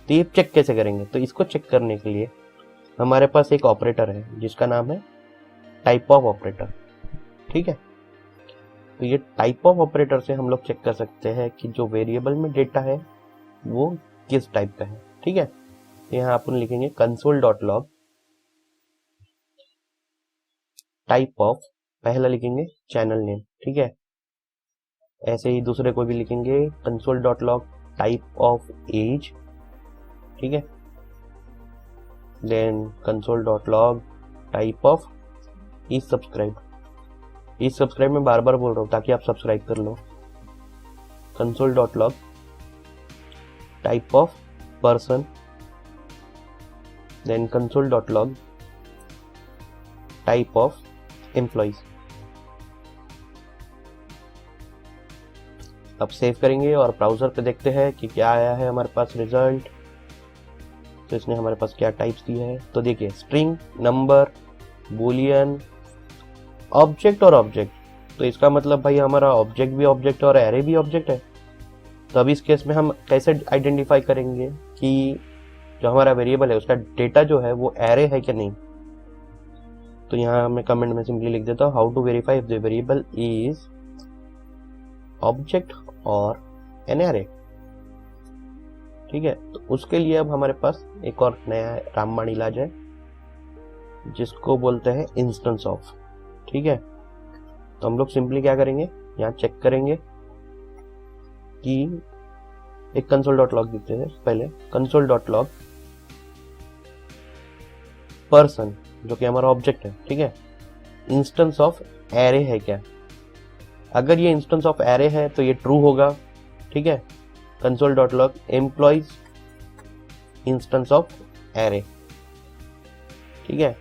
A: तो ये चेक कैसे करेंगे, तो इसको चेक करने के लिए हमारे पास एक ऑपरेटर है जिसका नाम है टाइप ऑफ ऑपरेटर, ठीक है। तो ये टाइप ऑफ ऑपरेटर से हम लोग चेक कर सकते हैं कि जो वेरिएबल में डेटा है वो किस टाइप का है, ठीक है। यहाँ अपन लिखेंगे console.log टाइप ऑफ, पहला लिखेंगे चैनल नेम, ठीक है। ऐसे ही दूसरे को भी लिखेंगे console.log टाइप ऑफ एज, ठीक है। Then console.log type of is subscribe में बार बार बोल रहा हूँ ताकि आप सब्सक्राइब कर लो। console.log type of person, then console.log type of employees. अब सेव करेंगे और ब्राउजर पे देखते हैं कि क्या आया है हमारे पास रिजल्ट। तो इसने हमारे पास क्या टाइप्स दिए हैं, तो देखिए स्ट्रिंग, नंबर, बूलियन, ऑब्जेक्ट और ऑब्जेक्ट। तो इसका मतलब भाई हमारा ऑब्जेक्ट भी ऑब्जेक्ट और एरे भी ऑब्जेक्ट है। तो अब इस केस में हम कैसे आइडेंटिफाई करेंगे कि जो हमारा वेरिएबल है उसका डेटा जो है वो एरे है कि नहीं। तो यहाँ मैं कमेंट में सिंपली लिख देता हूँ how to verify if the variable is object और एन एरे, ठीक है। तो उसके लिए अब हमारे पास एक और नया रामबाण इलाज है जिसको बोलते हैं इंस्टेंस ऑफ, ठीक है। तो हम लोग सिंपली क्या करेंगे, यहाँ चेक करेंगे कि एक कंसोल डॉट लॉग लिखते हैं पहले, कंसोल डॉट लॉग पर्सन जो कि हमारा ऑब्जेक्ट है, ठीक है, इंस्टेंस ऑफ एरे है क्या। अगर ये इंस्टेंस ऑफ एरे है तो ये ट्रू होगा, ठीक है। Console dot log employees instance of array, ठीक है।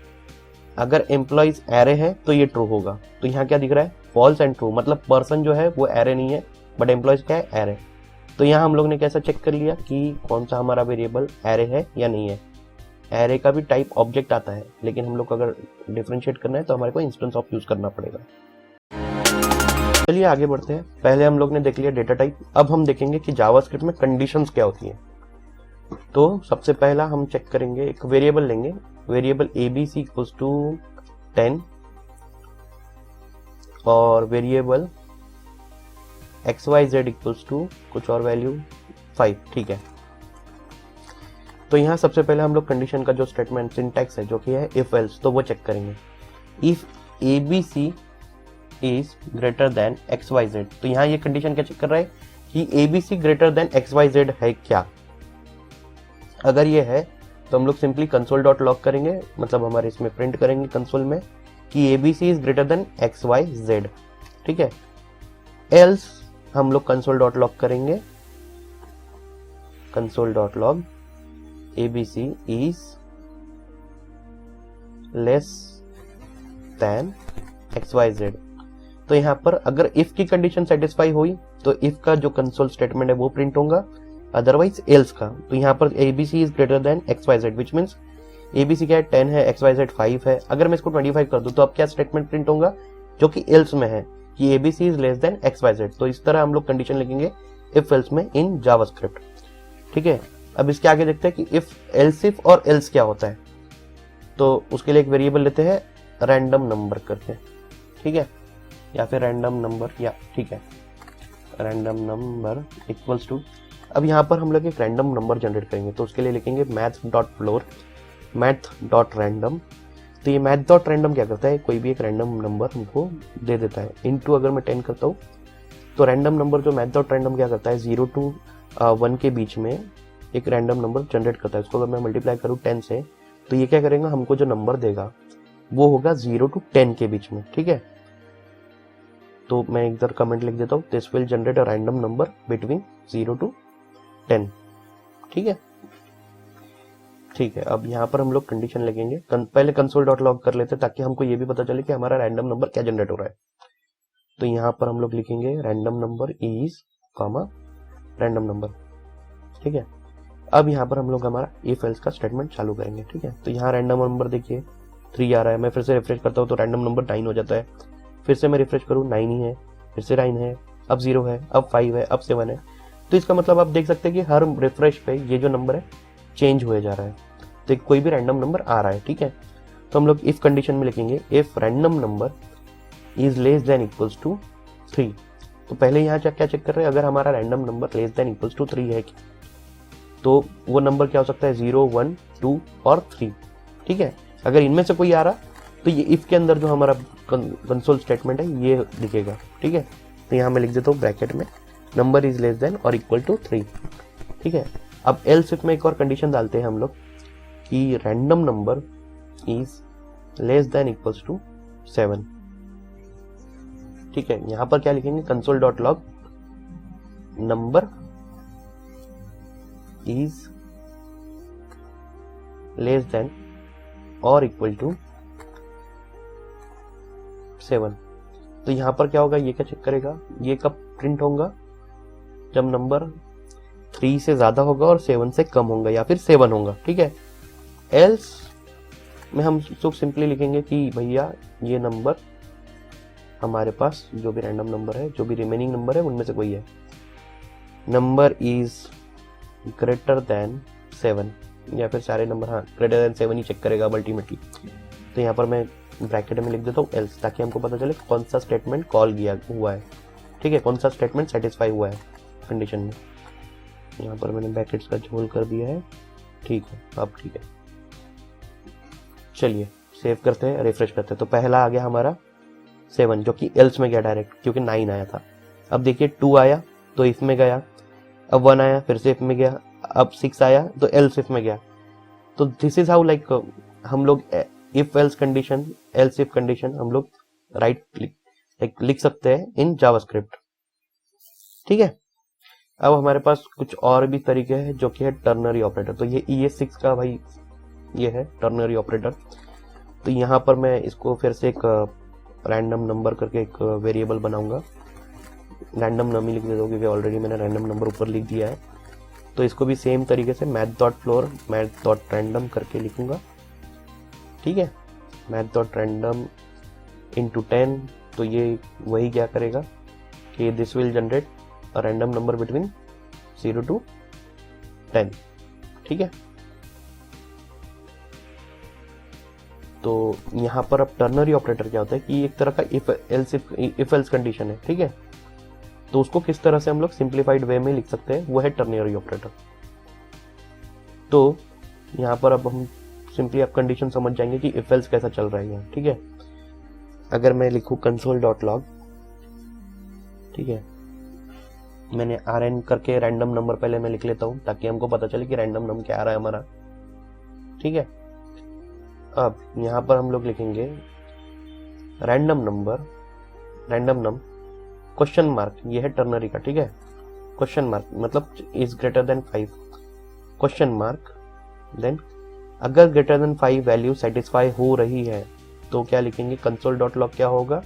A: अगर एम्प्लॉइज एरे है तो ये ट्रू होगा। तो यहाँ क्या दिख रहा है, फॉल्स एंड ट्रू, मतलब पर्सन जो है वो एरे नहीं है बट एम्प्लॉइज क्या है, एरे। तो यहाँ हम लोग ने कैसा चेक कर लिया कि कौन सा हमारा वेरिएबल एरे है या नहीं है। एरे का भी टाइप ऑब्जेक्ट आता है, लेकिन हम लोग को अगर डिफरेंशिएट करना है तो हमारे को इंस्टेंस ऑफ यूज करना पड़ेगा। चलिए आगे बढ़ते हैं। पहले हम लोग ने देख लिया डेटा टाइप, अब हम देखेंगे कि जावास्क्रिप्ट में कंडीशंस क्या होती हैं। तो सबसे पहला हम चेक करेंगे, एक वेरिएबल लेंगे, वेरिएबल abc इक्वल्स टू 10 और वेरिएबल xyz इक्वल्स टू कुछ और वैल्यू 5, ठीक है। तो यहाँ सबसे पहले हम लोग कंडीशन का जो स्टेटमेंट सिंटैक्स है जो कि है इफ एल्स, तो वो चेक करेंगे। If abc is greater then xyz, तो यहाँ ये कंडीशन क्या चेक कर रहा है कि abc ग्रेटर देन xyz है क्या। अगर ये है तो हम लोग सिंपली कंसोल डॉट लॉग करेंगे, मतलब हमारे इसमें प्रिंट करेंगे कंसोल में कि abc is greater then xyz, ठीक है। एल्स हम लोग कंसोल डॉट लॉग करेंगे, console dot log abc is less then xyz। तो यहाँ पर अगर इफ की कंडीशन सेटिस्फाई हुई तो इफ का जो कंसोल स्टेटमेंट है वो प्रिंट होगा, अदरवाइज एल्स का। तो यहाँ पर abc is greater then xyz which means abc क्या है 10 है, xyz 5 है। अगर मैं इसको 25 कर दूं तो अब क्या स्टेटमेंट प्रिंट होगा जो कि एल्स में है कि abc is less then xyz। तो इस तरह हम लोग कंडीशन लिखेंगे इफ एल्स में इन जावास्क्रिप्ट, ठीक है। अब इसके आगे देखते हैं कि इफ एल्स इफ और एल्स क्या होता है। तो उसके लिए एक वेरिएबल लेते हैं रैंडम नंबर करके, ठीक है, या फिर रैंडम नंबर, या ठीक है रैंडम नंबर इक्वल्स टू। अब यहाँ पर हम लोग एक रैंडम नंबर जनरेट करेंगे, तो उसके लिए लिखेंगे math dot floor math dot random. तो ये मैथ डॉट रैंडम क्या करता है, कोई भी एक रैंडम नंबर हमको दे देता है। इनटू अगर मैं 10 करता हूँ तो रैंडम नंबर जो मैथ डॉट रैंडम क्या करता है 0 to 1 के बीच में एक रैंडम नंबर जनरेट करता है। उसको अगर मैं मल्टीप्लाई करूँ 10 से तो ये क्या करेगा, हमको जो नंबर देगा वो होगा 0 to 10 के बीच में, ठीक है। तो मैं इधर कमेंट लिख देता हूँ, this will generate a random number between 0 to 10, ठीक है, ठीक है। अब यहाँ पर हम लोग कंडीशन लगेंगे, पहले कंसोल डॉट लॉग कर लेते हैं ताकि हमको ये भी पता चले कि हमारा रैंडम नंबर क्या जनरेट हो रहा है। तो यहाँ पर हम लोग लिखेंगे random number is comma random number, ठीक है। अब यहाँ पर हम लोग हमारा इफ एल्स का स्टेटमेंट चालू करेंगे, ठीक है। तो यहाँ रैंडम नंबर देखिए 3 आ रहा है, मैं फिर से रिफ्रेश करता हूँ तो रैंडम नंबर 9 हो जाता है। फिर से मैं रिफ्रेश करूँ 9 ही है, फिर से 9 है, अब 0 है, अब 5 है, अब 7 है। तो इसका मतलब आप देख सकते हैं कि हर रिफ्रेश पे ये जो नंबर है चेंज हुए जा रहा है, तो कोई भी रैंडम नंबर आ रहा है, ठीक है। तो हम लोग इफ कंडीशन में लिखेंगे if random number is less than equals to 3। तो पहले यहाँ क्या चेक कर रहे हैं, अगर हमारा random number less than equals to 3 है तो वो नंबर क्या हो सकता है 0, 1, 2 और 3, ठीक है। अगर इनमें से कोई आ रहा तो ये इफ के अंदर जो हमारा कंसोल स्टेटमेंट है ये दिखेगा, ठीक है। तो यहाँ मैं लिख देता हूँ ब्रैकेट में नंबर इज लेस देन और इक्वल टू 3, ठीक है। अब एल्स इफ में एक और कंडीशन डालते हैं हम लोग कि random number is less than equals to 7, ठीक है। यहाँ पर क्या लिखेंगे console dot log number is less than और इक्वल टू 7। तो यहां पर क्या होगा, ये क्या चेक करेगा, ये कब प्रिंट होगा जब नंबर 3 से ज्यादा होगा और 7 से कम होगा या फिर 7 होगा, ठीक है। एल्स में हम तो सिंपली लिखेंगे कि भैया ये नंबर हमारे पास जो भी रैंडम नंबर है, जो भी रिमेनिंग नंबर है उनमें से कोई है, नंबर इज ग्रेटर देन 7, या फिर सारे नंबर हाँ ग्रेटर देन 7 ही चेक करेगा अल्टीमेटली। तो यहाँ पर मैं ब्रैकेट में लिख देता हूँ एल्स, ताकि हमको पता चले कौन सा स्टेटमेंट कॉल किया हुआ है, ठीक है, कौन सा स्टेटमेंट सेटिस्फाई हुआ है कंडीशन में। यहाँ पर मैंने ब्रैकेट्स का झोल कर दिया है, ठीक है, अब ठीक है। चलिए सेव करते हैं, रिफ्रेश करते हैं। तो पहला आ गया हमारा 7 जो कि एल्स में गया डायरेक्ट क्योंकि 9 आया था। अब देखिए 2 आया तो इफ में गया, अब 1 आया फिर से इफ में गया, अब 6 आया तो एल्स इफ में गया। तो दिस इज हाउ लाइक हम लोग if else condition, else if condition हम लोग राइट लिख सकते हैं इन जावास्क्रिप्ट। ठीक है, अब हमारे पास कुछ और भी तरीके हैं जो कि है टर्नरी ऑपरेटर। तो ये ES6 का भाई ये है टर्नरी ऑपरेटर। तो यहाँ पर मैं इसको फिर से एक रैंडम नंबर करके एक वेरिएबल बनाऊंगा। रैंडम नम ही लिख देता हूँ क्योंकि ऑलरेडी मैंने रैंडम नंबर ऊपर लिख दिया है। तो इसको भी सेम तरीके से math.floor math.random करके लिखूंगा। ठीक है, math.random into 10। तो ये वही क्या करेगा कि this will generate a random number between 0 to 10। ठीक है, तो यहाँ पर अब टर्नरी ऑपरेटर क्या होता है कि एक तरह का इफ एल्स कंडीशन है। ठीक है, तो उसको किस तरह से हम लोग सिंप्लीफाइड वे में लिख सकते हैं, वो है टर्नरी ऑपरेटर। तो यहाँ पर अब हम सिंपली अब कंडीशन समझ जाएंगे कि इफ एल्स कैसा चल रहा है यहाँ। ठीक है, अगर मैं लिखूँ console.log, ठीक है, मैंने rn करके रैंडम नंबर पहले मैं लिख लेता हूँ ताकि हमको पता चले कि रैंडम नंबर क्या आ रहा है हमारा। ठीक है, अब यहाँ पर हम लोग लिखेंगे random number, random num question mark, ये है टर्नरी का। ठीक है, क्वेश्चन मार्क मतलब is greater than 5 question mark. Then अगर ग्रेटर देन 5 वैल्यू सेटिस्फाई हो रही है तो क्या लिखेंगे, console.log क्या होगा,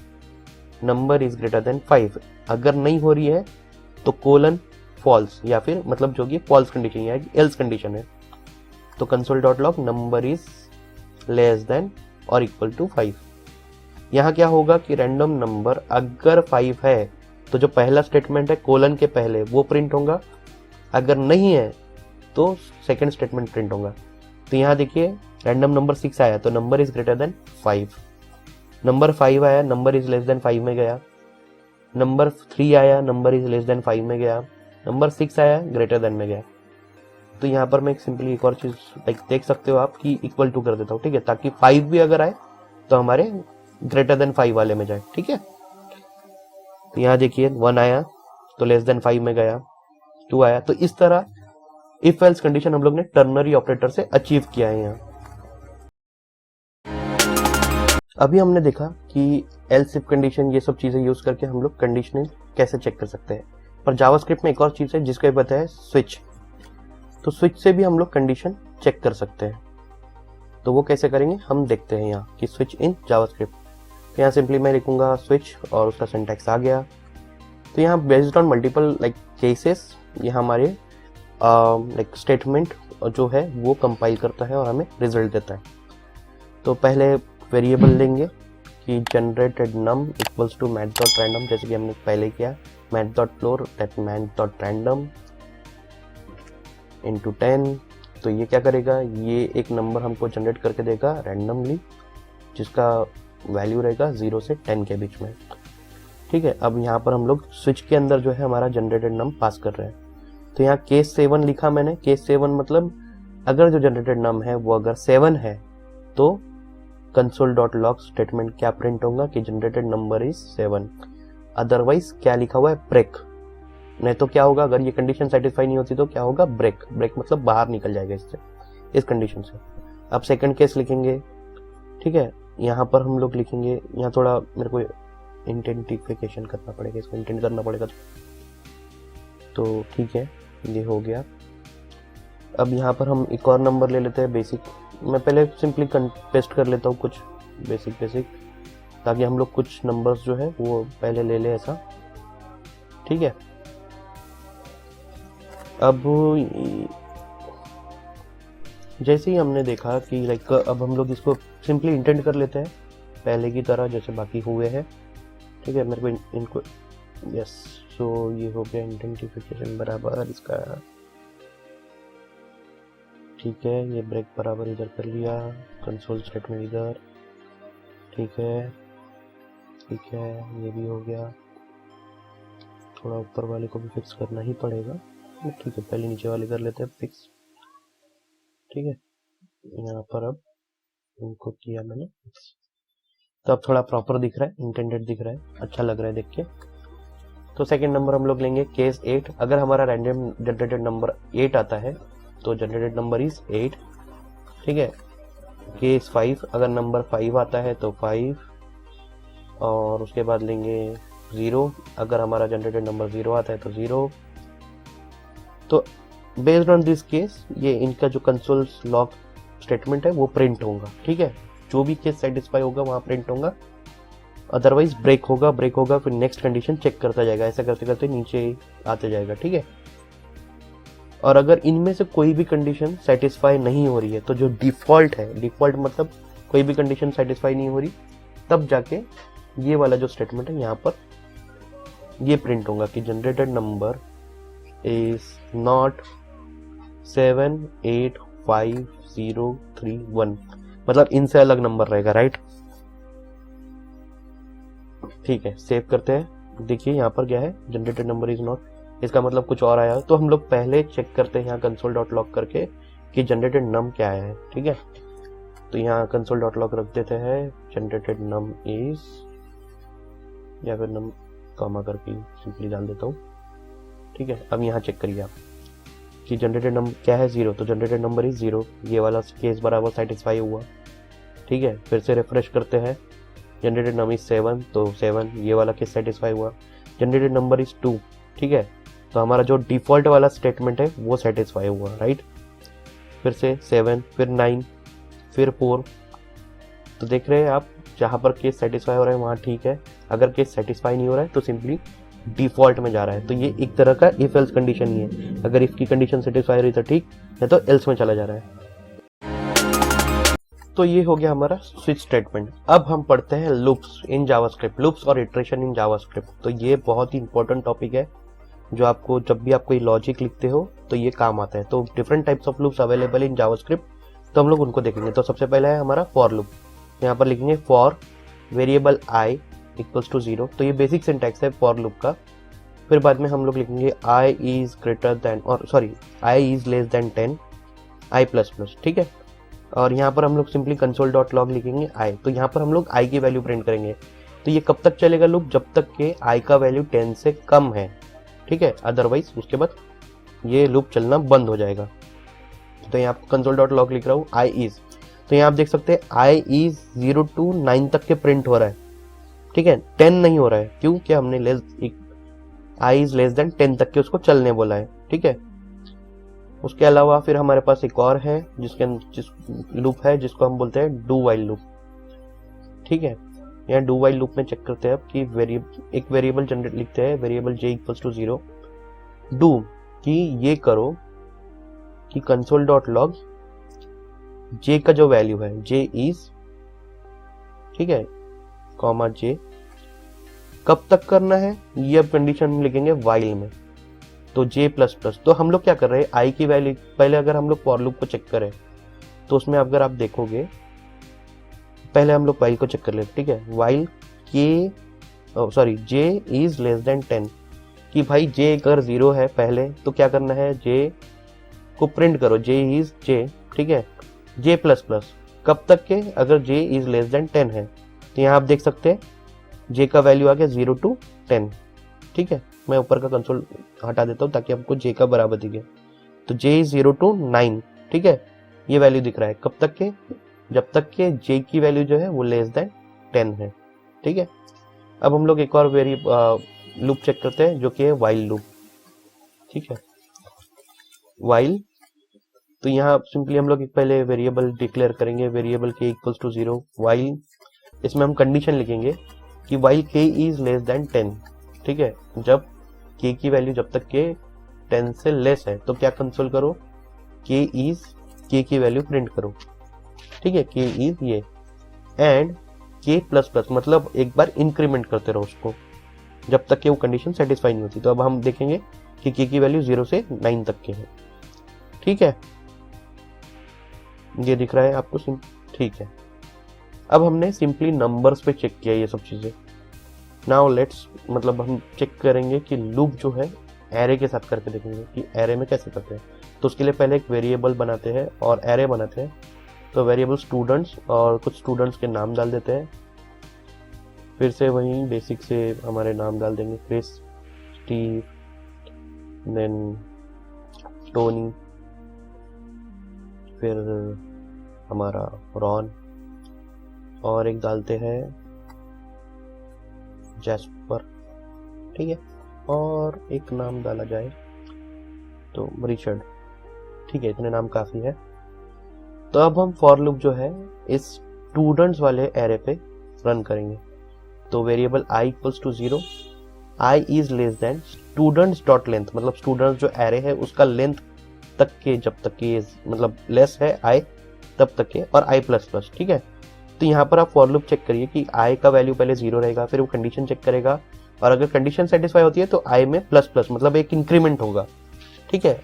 A: नंबर इज ग्रेटर देन 5। अगर नहीं हो रही है तो कोलन फॉल्स, या फिर मतलब जो कि फॉल्स कंडीशन या एल्स कंडीशन है। तो console.log number is less than और इक्वल टू 5। यहाँ क्या होगा कि रैंडम नंबर अगर 5 है तो जो पहला स्टेटमेंट है कोलन के पहले वो प्रिंट होगा, अगर नहीं है तो सेकंड स्टेटमेंट प्रिंट होगा। तो यहाँ देखिए रैंडम नंबर 6 आया तो number is greater than 5, number 5 आया नंबर इज लेस देन 5 में गया, नंबर 3 आया नंबर इज लेस देन 5 में गया, नंबर 6 आया ग्रेटर देन में गया। तो यहाँ पर मैं सिंपली एक और चीज देख सकते हो आप कि इक्वल टू कर देता हूँ। ठीक है, ताकि 5 भी अगर आए तो हमारे ग्रेटर देन 5 वाले में जाए। ठीक है, तो यहाँ देखिए 1 आया तो लेस देन 5 में गया, 2 आया। तो इस तरह इफ एल्स कंडीशन हम लोग ने टर्नरी ऑपरेटर से अचीव किया है। यहाँ अभी हमने देखा कि एल्स इफ कंडीशन ये सब चीजें यूज करके हम लोग कंडीशनिंग कैसे चेक कर सकते हैं। पर जावास्क्रिप्ट में एक और चीज है जिसको पता है स्विच। तो स्विच से भी हम लोग कंडीशन चेक कर सकते हैं। तो वो कैसे करेंगे हम देखते हैं यहाँ कि स्विच इन जावास्क्रिप्ट। तो यहाँ सिंपली मैं लिखूंगा स्विच और उसका सिंटैक्स आ गया। तो यहाँ बेस्ड ऑन मल्टीपल केसेस यहाँ हमारे स्टेटमेंट जो है वो कंपाइल करता है और हमें रिजल्ट देता है। तो पहले वेरिएबल लेंगे कि generated num equals to math.random, जैसे कि हमने पहले किया, math.floor that math.random into 10। तो ये क्या करेगा, ये एक नंबर हमको जनरेट करके देगा रैंडमली जिसका वैल्यू रहेगा 0 से 10 के बीच में। ठीक है, अब यहाँ पर हम लोग स्विच के अंदर जो है हमारा जनरेटेड नम पास कर रहे हैं। तो यहाँ केस 7 लिखा मैंने। केस 7 मतलब अगर जो जनरेटेड नम है वो अगर 7 है तो console.log स्टेटमेंट क्या प्रिंट होगा कि जनरेटेड नंबर इज 7। अदरवाइज क्या लिखा हुआ है, ब्रेक। नहीं तो क्या होगा, अगर ये कंडीशन सेटिस्फाई नहीं होती तो क्या होगा, ब्रेक। ब्रेक मतलब बाहर निकल जाएगा इससे, इस कंडीशन से। अब सेकंड केस लिखेंगे। ठीक है, यहाँ पर हम लोग लिखेंगे, यहाँ थोड़ा मेरे को इंटेंटिफिकेशन करना पड़ेगा, इसको इंटेंट करना पड़ेगा। तो ठीक है, ये हो गया। अब यहाँ पर हम एक और नंबर ले लेते हैं बेसिक। मैं पहले सिंपली पेस्ट कर लेता हूँ कुछ बेसिक ताकि हम लोग कुछ नंबर्स जो है वो पहले ले ले ऐसा। ठीक है, अब जैसे ही हमने देखा कि अब हम लोग इसको सिंपली इंटेंट कर लेते हैं पहले की तरह जैसे बाकी हुए हैं। ठीक है, मेरे को इनको यस, सो ये हो गया इंटेंटिफिकेशन बराबर इसका। ठीक है, ये ब्रेक बराबर इधर कर लिया, कंसोल स्टेटमेंट इधर। ठीक है, ये भी हो गया। थोड़ा ऊपर वाले को भी फिक्स करना ही पड़ेगा। ठीक है, पहले नीचे वाले कर लेते हैं फिक्स। ठीक है, यहाँ पर अब इनको किया मैंने फिक्स। तो अब थोड़ा प्रॉपर दिख रहा है, इंटेंडेड दिख रहा है, अच्छा लग रहा है देख के। तो सेकंड नंबर हम लोग लेंगे केस 8। अगर हमारा रैंडम जनरेटेड नंबर 8 आता है तो जनरेटेड नंबर इज 8, ठीक है। केस 5, अगर नंबर 5 आता है तो 5, और उसके बाद लेंगे 0, अगर हमारा जनरेटेड नंबर 0 आता है तो 0। तो बेस्ड ऑन दिस केस ये इनका जो कंसोल लॉग स्टेटमेंट है वो प्रिंट होगा, ठीक है। जो भी केस सेटिस्फाई होगा वहां प्रिंट होगा, अदरवाइज ब्रेक होगा, फिर नेक्स्ट कंडीशन चेक करता जाएगा, ऐसा करते करते नीचे आते जाएगा, ठीक है। और अगर इनमें से कोई भी कंडीशन सेटिस्फाई नहीं हो रही है तो जो डिफॉल्ट है, डिफॉल्ट मतलब कोई भी कंडीशन सेटिस्फाई नहीं हो रही, तब जाके ये वाला जो स्टेटमेंट है यहाँ पर ये प्रिंट होगा कि जनरेटेड नंबर इज नॉट 785031, मतलब इनसे अलग नंबर रहेगा, राइट। ठीक है, सेव करते हैं। देखिए यहाँ पर क्या है, जनरेटेड नंबर इज नॉट, इसका मतलब कुछ और आया। तो हम लोग पहले चेक करते हैं यहाँ कंसोल डॉट लॉग करके कि जनरेटेड नम क्या है, ठीक है। तो यहाँ कंसोल डॉट लॉग रख देते हैं जनरेटेड नम इज, या फिर नम कॉमा करके सिंपली डाल देता हूँ, ठीक है। अब यहाँ चेक करिए आप कि जनरेटेड नंबर क्या है, 0, तो जनरेटेड नंबर इज 0, ये वाला केस बराबर सेटिस्फाई हुआ, ठीक है। फिर से रिफ्रेश करते हैं, जनरेटेड नंबर इज 7, तो 7 ये वाला केस सेटिस्फाई हुआ। जनरेटेड नंबर इज 2, ठीक है, तो हमारा जो डिफॉल्ट वाला स्टेटमेंट है वो सेटिस्फाई हुआ, राइट। फिर से 7, फिर 9, फिर 4। तो देख रहे हैं आप, जहाँ पर केस सेटिस्फाई हो रहा है वहाँ ठीक है, अगर केस सेटिस्फाई नहीं हो रहा है तो सिंपली डिफॉल्ट में जा रहा है। तो ये एक तरह का इफ एल्स कंडीशन ही है, अगर इफ की कंडीशन सेटिस्फाई हो रही तो ठीक है, तो एल्स में चला जा रहा है। तो ये हो गया हमारा स्विच स्टेटमेंट। अब हम पढ़ते हैं लूप्स इन जावास्क्रिप्ट, लूप्स और इटरेशन इन जावास्क्रिप्ट। तो ये बहुत ही इंपॉर्टेंट टॉपिक है जो आपको जब भी आप कोई लॉजिक लिखते हो तो ये काम आता है। तो different types of loops available in JavaScript, तो हम लोग उनको देखेंगे। तो सबसे पहला है हमारा फॉर लूप। यहाँ पर लिखेंगे for variable i equals to 0, तो ये बेसिक सिंटैक्स है फॉर लूप का। फिर बाद में हम लोग लिखेंगे i इज ग्रेटर देन, और sorry i is less than 10 i plus plus, ठीक है। और यहाँ पर हम लोग सिंपली कंसोल डॉट लॉग लिखेंगे i, तो यहाँ पर हम लोग i की वैल्यू प्रिंट करेंगे। तो ये कब तक चलेगा लूप, जब तक के i का वैल्यू 10 से कम है, ठीक है, अदरवाइज उसके बाद ये लूप चलना बंद हो जाएगा। तो यहाँ कंसोल डॉट लॉग लिख रहा हूँ i इज, तो यहाँ आप देख सकते हैं i इज 0 to 9 तक के प्रिंट हो रहा है, ठीक है, 10 नहीं हो रहा है, क्यों, क्या हमने i इज लेस देन 10 तक के उसको चलने बोला है, ठीक है। उसके अलावा फिर हमारे पास एक और है जिस लूप है जिसको हम बोलते हैं डू वाइल लूप, ठीक है। यहाँ डू वाइल लूप में चेक करते हैं अब कि एक वेरिएबल जनरेट लिखते हैं, variable j equals to 0, do कि ये करो कि कंसोल डॉट लॉग j का जो वैल्यू है j इज, ठीक है, कॉमा j कब तक करना है, ये अब कंडीशन लिखेंगे वाइल में, तो j प्लस प्लस। तो हम लोग क्या कर रहे हैं, i की वैल्यू पहले अगर हम लोग फॉर लूप को चेक करें तो उसमें अगर आप देखोगे, पहले हम लोग वाइल को चेक कर लेते, ठीक है। While k j is less than 10, कि भाई j अगर 0 है पहले तो क्या करना है, j को प्रिंट करो, j इज j, ठीक है, j प्लस प्लस कब तक के, अगर j इज लेस देन 10 है। तो यहाँ आप देख सकते हैं j का वैल्यू आ गया 0 to 10, ठीक है। मैं ऊपर का कंसोल हटा देता हूँ ताकि आपको j का बराबर दिखे। तो j इज 0 to 9, ठीक है, ये वैल्यू दिख रहा है कब तक के, जब तक के j की वैल्यू जो है वो लेस देन 10 है, ठीक है। अब हम लोग एक और लूप चेक करते हैं जो कि है वाइल लूप, ठीक है, वाइल। तो यहाँ सिंपली हम लोग एक पहले वेरिएबल डिक्लेयर करेंगे, variable k equals to 0 while, इसमें हम कंडीशन लिखेंगे कि while k is less than 10, ठीक है, जब k की वैल्यू जब तक k 10 से लेस है तो क्या कंसोल करो, k की वैल्यू प्रिंट करो, ठीक है, k इज ये, एंड k प्लस प्लस मतलब एक बार इंक्रीमेंट करते रहो उसको जब तक कि वो कंडीशन सेटिस्फाई नहीं होती। तो अब हम देखेंगे कि k की वैल्यू 0 से 9 तक के है, ठीक है, ये दिख रहा है आपको, ठीक है। अब हमने सिंपली नंबर्स पे चेक किया ये सब चीजें। नाउ लेट्स, मतलब हम चेक करेंगे कि लूप जो है एरे के साथ करके देखेंगे कि एरे में कैसे करते हैं। तो उसके लिए पहले एक वेरिएबल बनाते हैं और एरे बनाते हैं। तो वेरिएबल स्टूडेंट्स और कुछ स्टूडेंट्स के नाम डाल देते हैं, फिर से वहीं बेसिक से हमारे नाम डाल देंगे, क्रिस, स्टीव, देन टोनी, फिर हमारा रॉन, और एक डालते हैं जैस्पर, ठीक है, और एक नाम डाला जाए तो रिचर्ड, ठीक है, इतने नाम काफी है। तो अब हम फॉर लूप जो है इस स्टूडेंट्स वाले एरे पे रन करेंगे। तो variable i equals to 0, i is less than students dot length, मतलब स्टूडेंट्स जो एरे है उसका लेंथ तक के, जब तक के मतलब लेस है i तब तक के, और i प्लस प्लस, ठीक है। तो यहाँ पर आप फॉर लूप चेक करिए कि i का वैल्यू पहले 0 रहेगा, फिर वो कंडीशन चेक करेगा, और अगर कंडीशन सेटिस्फाई होती है तो i में प्लस प्लस मतलब एक इंक्रीमेंट होगा, ठीक है।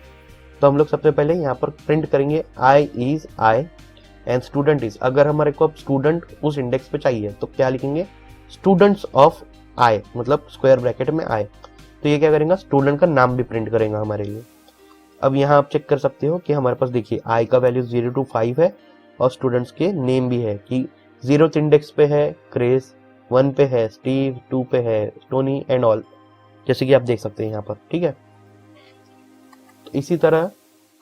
A: तो हम लोग सबसे पहले यहाँ पर प्रिंट करेंगे i is i and student is, अगर हमारे को अब स्टूडेंट उस इंडेक्स पे चाहिए तो क्या लिखेंगे, स्टूडेंट्स ऑफ i, मतलब स्क्वायर ब्रैकेट में i। तो ये क्या करेगा, स्टूडेंट का नाम भी प्रिंट करेगा हमारे लिए। अब यहाँ आप चेक कर सकते हो कि हमारे पास देखिए i का वैल्यू 0 to 5 है, और स्टूडेंट्स के नेम भी है कि 0th इंडेक्स पे है क्रेस, 1 पे है स्टीव, 2 पे है टोनी एंड ऑल, जैसे कि आप देख सकते हैं यहाँ पर, ठीक है। तो इसी तरह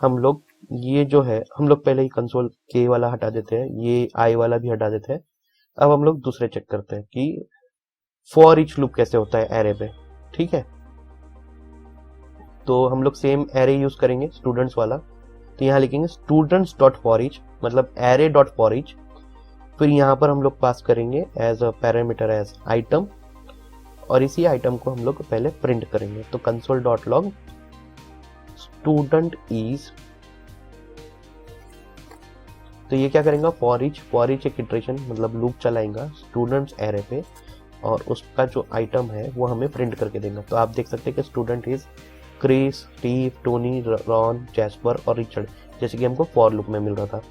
A: हम लोग ये जो है, हम लोग पहले ही कंसोल के वाला हटा देते हैं, ये आई वाला भी हटा देते हैं। अब हम लोग दूसरे चेक करते हैं कि फॉर ईच लूप कैसे होता है एरे पे, ठीक है। तो हम लोग सेम एरे यूज करेंगे स्टूडेंट्स वाला। तो यहाँ लिखेंगे स्टूडेंट्स डॉट फॉर ईच, मतलब एरे डॉट फॉर ईच। फिर यहाँ पर हम लोग पास करेंगे as a parameter as item, और इसी आइटम को हम लोग पहले प्रिंट करेंगे। तो console dot log student is, तो ये क्या करेगा, फॉर ईच एक इटरेशन मतलब लूप चलाएगा स्टूडेंट्स एरे पे, और उसका जो आइटम है वो हमें प्रिंट करके देगा। तो आप देख सकते हैं कि student is Chris, Steve, Tony, Ron, Jasper और रिचर्ड, जैसे कि हमको फॉर लूप में मिल रहा था।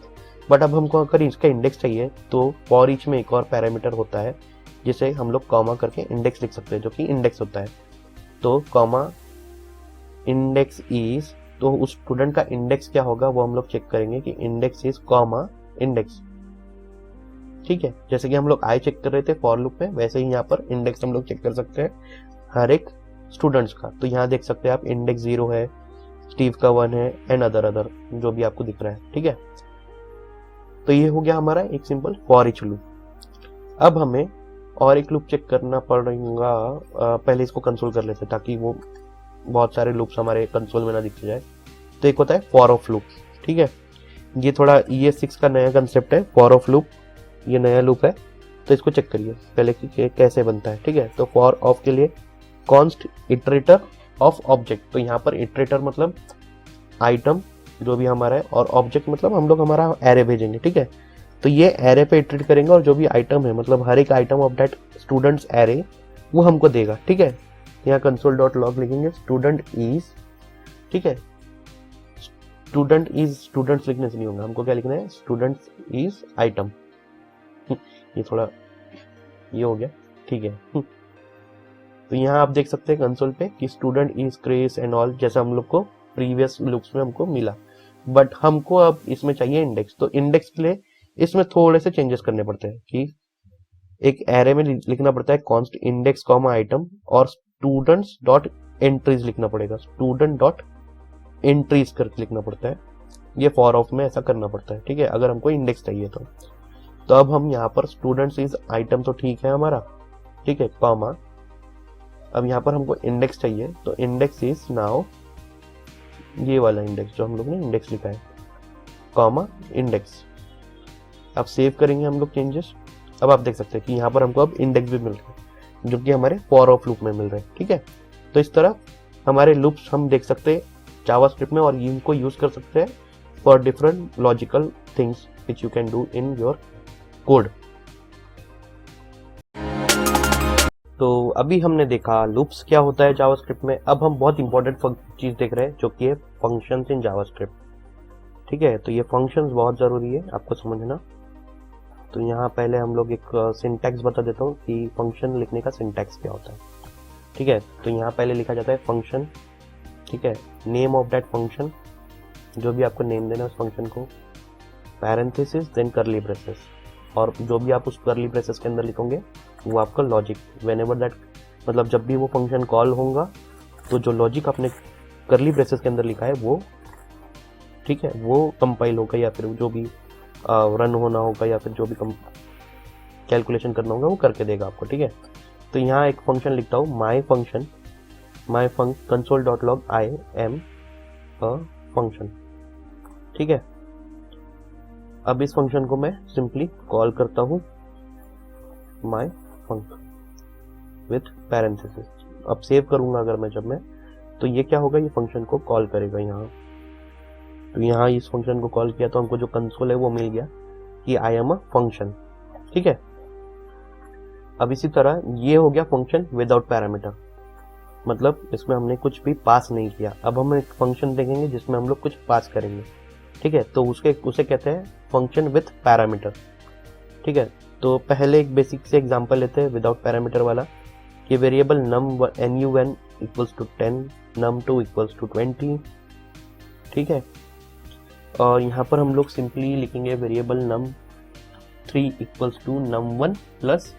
A: बट अब हमको अगर इसका इंडेक्स चाहिए तो फॉर ईच में एक और पैरामीटर होता है जिसे हम लोग कॉमा करके इंडेक्स लिख सकते हैं, जो कि इंडेक्स होता है। तो कॉमा इंडेक्स इज, तो उस स्टूडेंट का इंडेक्स क्या होगा वो हम लोग चेक करेंगे कि इंडेक्स इज कॉमा इंडेक्स, ठीक है। जैसे कि हम लोग आई चेक कर रहे थे फॉर लूप में, वैसे ही यहाँ पर इंडेक्स हम लोग चेक कर सकते हैं हर एक स्टूडेंट्स का। तो यहाँ देख सकते हैं आप इंडेक्स 0 है, स्टीव का 1 है एंड अदर जो भी आपको दिख रहा है, ठीक है। तो ये हो गया हमारा एक सिंपल फॉर ईच लूप। अब हमें और एक लूप चेक करना पड़ेगा, पहले इसको कंसोल कर लेते ताकि वो बहुत सारे लूप्स हमारे कंसोल में ना दिख जाए। तो एक होता है फॉर ऑफ लूप, ठीक है। ये थोड़ा ES6 का नया कंसेप्ट है, फॉर ऑफ लूप, ये नया लूप है। तो इसको चेक करिए पहले कि कैसे बनता है, ठीक है। तो फॉर ऑफ के लिए कॉन्स्ट इटरेटर ऑफ ऑब्जेक्ट, तो यहाँ पर इटरेटर मतलब आइटम जो भी हमारा है, और ऑब्जेक्ट मतलब हम लोग हमारा एरे भेजेंगे, ठीक है। तो ये एरे पे इटरेट करेंगे, और जो भी आइटम है मतलब हर एक item of that students array वो हमको देगा, ठीक है। यहाँ कंसोल डॉट लॉग लिखेंगे स्टूडेंट इज, ठीक है। स्टूडेंट इज स्टूडेंट्स लिखने से नहीं होगा, हमको क्या लिखना है, स्टूडेंट्स इज आइटम। ये थोड़ा ये हो गया, ठीक है। तो यहाँ आप देख सकते हैं कंसोल पे कि student is Chris and all, जैसा हम लोग को प्रीवियस लूप्स में हमको मिला। बट हमको अब इसमें चाहिए इंडेक्स। तो इंडेक्स के लिए इसमें थोड़े से चेंजेस करने पड़ते हैं कि एक एरे में लिखना पड़ता है कॉन्स्ट इंडेक्स कॉमा आइटम, और स्टूडेंट्स डॉट एंट्रीज लिखना पड़ेगा, स्टूडेंट डॉट एंट्रीज करके लिखना पड़ता है। ये फॉर ऑफ में ऐसा करना पड़ता है, ठीक है, अगर हमको इंडेक्स चाहिए तो। तो अब हम यहाँ पर स्टूडेंट्स इज आइटम तो ठीक है हमारा, ठीक है, कॉमा, अब यहाँ पर हमको इंडेक्स चाहिए, तो इंडेक्स इज नाउ ये वाला इंडेक्स जो हम लोग ने इंडेक्स लिखा है, कॉमा इंडेक्स। अब सेव करेंगे हम लोग चेंजेस। अब आप देख सकते हैं कि यहाँ पर हमको अब इंडेक्स भी मिल रहा है, जो कि हमारे फॉर ऑफ लूप में मिल रहे हैं, ठीक है। तो इस तरह हमारे लूप्स हम देख सकते हैं जावास्क्रिप्ट में, और इनको यूज कर सकते हैं for different logical things which you can do in your code. तो अभी हमने देखा लूप्स क्या होता है जावास्क्रिप्ट में। अब हम बहुत इंपॉर्टेंट चीज देख रहे हैं जो कि है फंक्शंस इन जावास्क्रिप्ट, ठीक है। तो ये फंक्शंस बहुत जरूरी है आपको समझना। तो यहाँ पहले हम लोग एक सिंटैक्स बता देता हूँ कि फंक्शन लिखने का सिंटैक्स क्या होता है, ठीक है। तो यहाँ पहले लिखा जाता है फंक्शन, ठीक है, नेम ऑफ दैट फंक्शन, जो भी आपको नेम देना है उस फंक्शन को, पैरेंथेसिस, देन करली ब्रेसेस, और जो भी आप उस करली ब्रेसेस के अंदर लिखोगे वो आपका लॉजिक, व्हेनेवर दैट, मतलब जब भी वो फंक्शन कॉल होगा तो जो लॉजिक आपने करली ब्रेसेस के अंदर लिखा है वो, ठीक है, वो कंपाइल होगा या फिर जो भी रन होना होगा या फिर जो भी कैलकुलेशन करना होगा वो करके देगा आपको, ठीक है। तो यहाँ एक फंक्शन लिखता हूँ, माई function console.log I am a function, ठीक है। अब इस फंक्शन को मैं सिंपली कॉल करता हूँ माई फंक्शन विथ पैरेंथेसिस। अब सेव करूंगा अगर मैं जब मैं, तो ये क्या होगा, ये फंक्शन को कॉल करेगा यहाँ। तो यहाँ इस फंक्शन को कॉल किया तो हमको जो कंसोल है वो मिल गया कि आई एम अ फंक्शन, ठीक है। अब इसी तरह ये हो गया फंक्शन विदाउट पैरामीटर, मतलब इसमें हमने कुछ भी पास नहीं किया। अब हम एक फंक्शन देखेंगे जिसमें हम लोग कुछ पास करेंगे, ठीक है। तो उसे कहते हैं फंक्शन विथ पैरामीटर, ठीक है। तो पहले एक बेसिक से एग्जांपल लेते हैं विदाउट पैरामीटर वाला, कि variable num1 equals to 10, num2 equals to 20, ठीक है। और यहाँ पर हम लोग सिंपली लिखेंगे variable num3 equals to num1 plus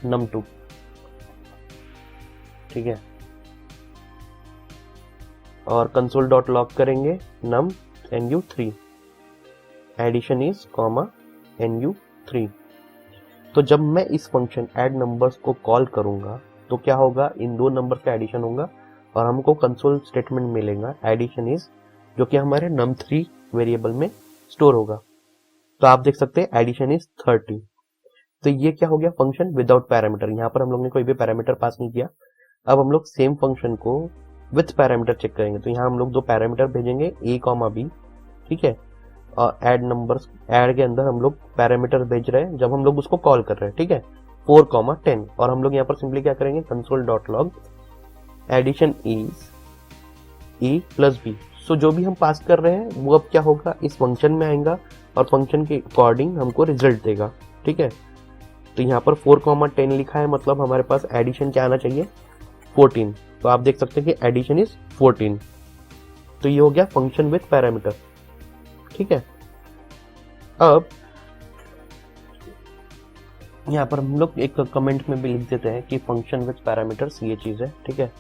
A: num2, ठीक है। और console.log करेंगे num nu3, addition is comma nu3। तो जब मैं इस फंक्शन ऐड नंबर्स को कॉल करूंगा तो क्या होगा, इन दो नंबर का एडिशन होगा और हमको कंसोल स्टेटमेंट मिलेगा एडिशन इज, जो कि हमारे num3 वेरिएबल में स्टोर होगा। तो आप देख सकते हैं एडिशन इज 30। तो ये क्या हो गया, फंक्शन विदाउट पैरामीटर। यहाँ पर हम लोग ने कोई भी पैरामीटर पास नहीं किया। अब हम लोग सेम फंक्शन को विथ पैरामीटर चेक करेंगे। तो यहाँ हम लोग दो पैरामीटर भेजेंगे a, b, ठीक है। और ऐड नंबर्स, ऐड के अंदर हम लोग पैरामीटर भेज रहे हैं जब हम लोग उसको कॉल कर रहे हैं, ठीक है, 4, 10। और हम लोग यहाँ पर सिंपली क्या करेंगे, console.log addition is a plus b। So जो भी हम पास कर रहे हैं वो अब क्या होगा, इस फंक्शन में आएगा और फंक्शन के अकॉर्डिंग हमको रिजल्ट देगा, ठीक है। तो यहाँ पर 4, 10 लिखा है, मतलब हमारे पास एडिशन क्या आना चाहिए, 14। तो आप देख सकते हैं कि एडिशन इज 14। तो ये हो गया फंक्शन विथ पैरामीटर, ठीक है। अब यहाँ पर हम लोग एक कमेंट में भी लिख देते हैं कि फंक्शन विथ पैरामीटर्स ये चीज है, ठीक है।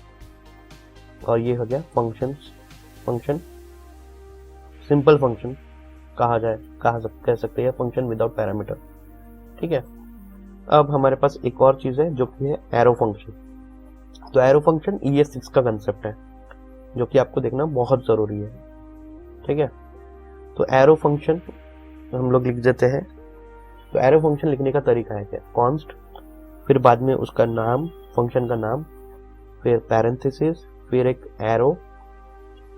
A: और ये हो गया फंक्शन सिंपल फंक्शन कह सकते हैं, फंक्शन विदाउट पैरामीटर, ठीक है। अब हमारे पास एक और चीज है जो कि है एरो फंक्शन। तो एरो फंक्शन ES6 का कंसेप्ट है जो कि आपको देखना बहुत जरूरी है, ठीक है। तो एरो फंक्शन हम लोग लिख देते हैं। तो एरो फंक्शन लिखने का तरीका है क्या, कॉन्स्ट, फिर बाद में उसका नाम, फंक्शन का नाम, फिर पैरेंथेसिस, फिर एक एरो,